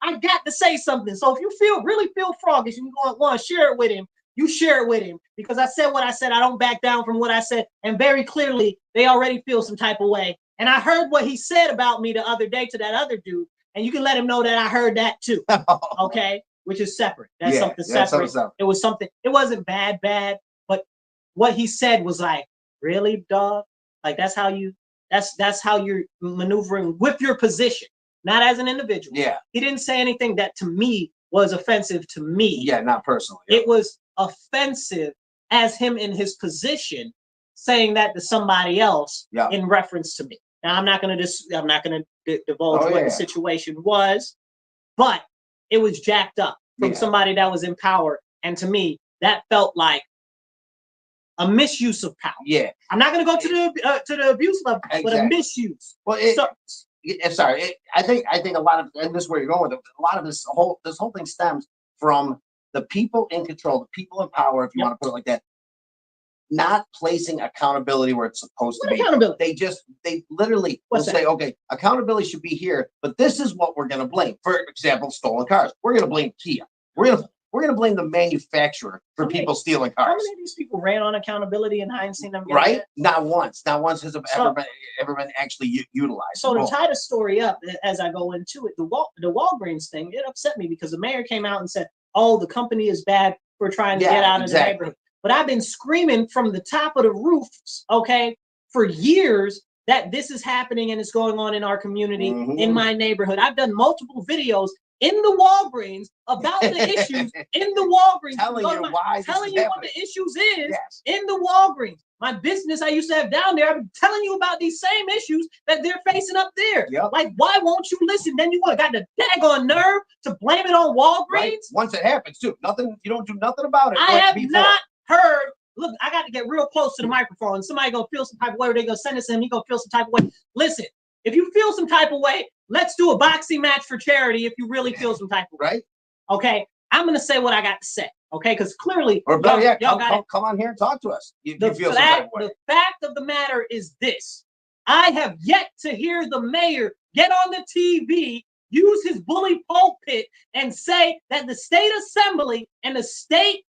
I got to say something. So if you really feel froggish and you want to share it with him, you share it with him. Because I said what I said. I don't back down from what I said. And very clearly, they already feel some type of way. And I heard what he said about me the other day to that other dude. And you can let him know that I heard that too. Okay? Which is separate. That's something separate. It was something. It wasn't bad. But what he said was like, really, dog? Like that's how you're maneuvering with your position. Not as an individual. Yeah. He didn't say anything that to me was offensive to me. Yeah, not personally. Yeah. It was offensive as him in his position saying that to somebody else in reference to me. Now I'm not going to divulge what the situation was, but it was jacked up from somebody that was in power, and to me that felt like a misuse of power. Yeah. I'm not going to go to the abuse level, but a misuse. Well, I think a lot of, and this is where you're going with it, a lot of this whole thing stems from the people in control, the people in power, if you want to put it like that, not placing accountability where it's supposed to be. Accountability? They literally will say, okay, accountability should be here, but this is what we're going to blame. For example, stolen cars. We're going to blame Kia. We're going to blame the manufacturer for people stealing cars. How many of these people ran on accountability and I ain't seen them get right? Not once. Not once has it ever been actually utilized. So to tie the story up as I go into it, the Walgreens thing, it upset me because the mayor came out and said, oh, the company is bad for trying to get out of the neighborhood. But I've been screaming from the top of the roofs, for years that this is happening and it's going on in our community, in my neighborhood. I've done multiple videos in the Walgreens about the issues in the Walgreens. Telling you what the issues is in the Walgreens. My business I used to have down there, I'm telling you about these same issues that they're facing up there. Yep. Like, why won't you listen? Then you got the daggone nerve to blame it on Walgreens? Right. Once it happens, too. You don't do nothing about it. I have not heard. Look, I got to get real close to the microphone. And somebody gonna feel some type of way, or they gonna send it to him. He gonna feel some type of way. Listen, if you feel some type of way, let's do a boxing match for charity. If you really feel some type of way, okay. I'm gonna say what I got to say, okay? Because clearly, come on here and talk to us. The fact of the matter is this: I have yet to hear the mayor get on the TV, use his bully pulpit, and say that the state assembly and the state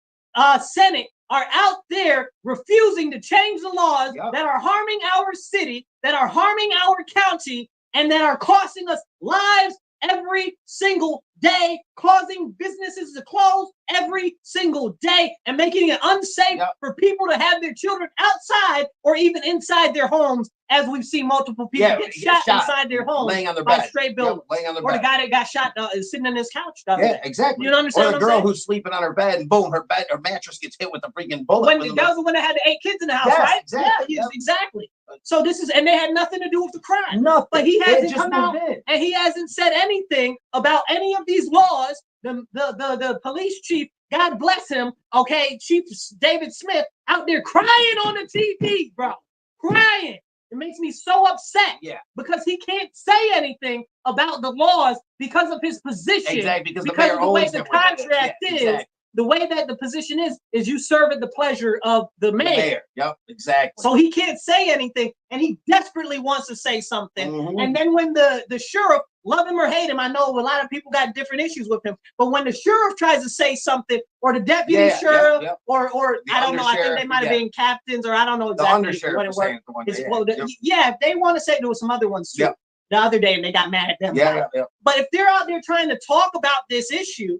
Senate are out there refusing to change the laws that are harming our city, that are harming our county, and that are costing us lives every single day, causing businesses to close every single day, and making it unsafe for people to have their children outside or even inside their homes as we've seen multiple people get shot inside their home laying on their by bed. stray buildings. Laying on their or bed. the guy that got shot is sitting on his couch. Exactly. You understand? Or the girl who's sleeping on her bed and boom, her mattress gets hit with a freaking bullet. That was the one that had the 8 kids in the house, right? Exactly. Yeah, exactly. So this is, and they had nothing to do with the crime. Nothing. But he hasn't come out and he hasn't said anything about any of these laws. The police chief, God bless him, okay, Chief David Smith, out there crying on the TV, bro, crying. It makes me so upset. Yeah. Because he can't say anything about the laws because of his position. Exactly. Because of the way the contract is. Exactly. The way that the position is you serve at the pleasure of the mayor. Yep, exactly. So he can't say anything, and he desperately wants to say something. Mm-hmm. And then when the sheriff, love him or hate him, I know a lot of people got different issues with him, but when the sheriff tries to say something, or the deputy sheriff, or I don't know, I think they might have been captains, or I don't know exactly what it was. If they want to say, there was some other ones too. The other day, and they got mad at them. But if they're out there trying to talk about this issue,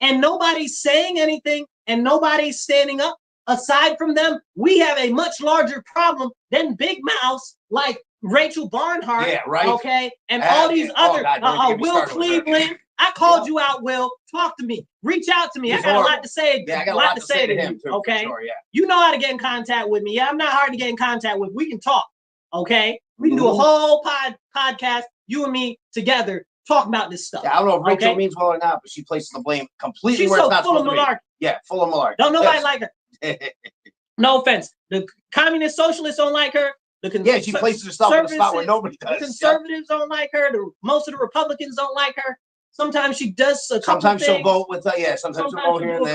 and nobody's saying anything, and nobody's standing up, aside from them, we have a much larger problem than big mouths like Rachel Barnhart, okay, and all these other, Will Cleveland. I called you out, Will. Talk to me. Reach out to me. I got a lot to say. I got a lot to say to him, too, okay? You know how to get in contact with me. I'm not hard to get in contact with. We can talk, okay? We can do a whole podcast, you and me together, talk about this stuff. I don't know if Rachel means well or not, but she places the blame completely where it's not supposed to be. Malarkey. Yeah, full of malarkey. Don't nobody like her. No offense. The communist socialists don't like her. She places herself in a spot where nobody does. The conservatives don't like her. Most of the Republicans don't like her. Sometimes she does a couple Sometimes things. she'll vote with sometimes she'll vote here and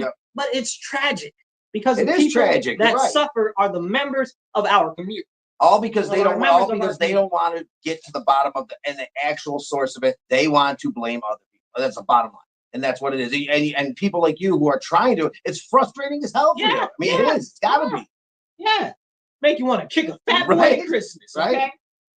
there. But it's tragic because it the is people tragic. that suffer are the members of our community. All because they don't want to get to the bottom of the actual source of it. They want to blame other people. That's the bottom line. And that's what it is. And people like you who are trying to, it's frustrating as hell for you. I mean, it is. It's gotta be. Yeah. Make you want to kick a fat boy at Christmas. Okay?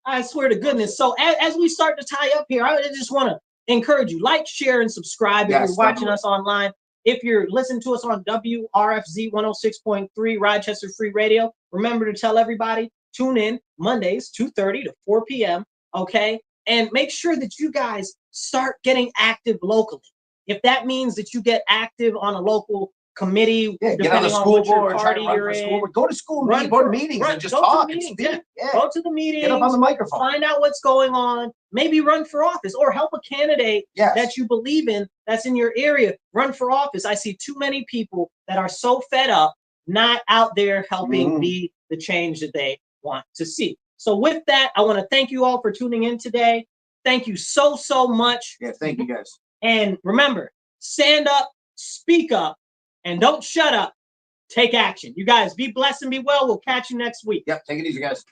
I swear to goodness. So as we start to tie up here, I just want to encourage you, like, share, and subscribe if you're watching us online. If you're listening to us on WRFZ 106.3 Rochester Free Radio, remember to tell everybody, tune in Mondays, 2:30 to 4 p.m., okay? And make sure that you guys start getting active locally. If that means that you get active on a local committee, get on the school board, try to run for school board. Go to school, go to meetings and just talk and speak. Go to the meetings. Get up on the microphone. Find out what's going on. Maybe run for office or help a candidate that you believe in that's in your area. Run for office. I see too many people that are so fed up, not out there helping be the change that they want to see. So with that, I want to thank you all for tuning in today. Thank you so much. Yeah, thank you guys. And remember, stand up, speak up, and don't shut up. Take action. You guys be blessed and be well. We'll catch you next week. Yep, take it easy, guys.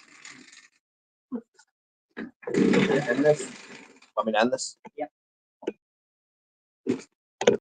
End this. Want me to end this? Yep.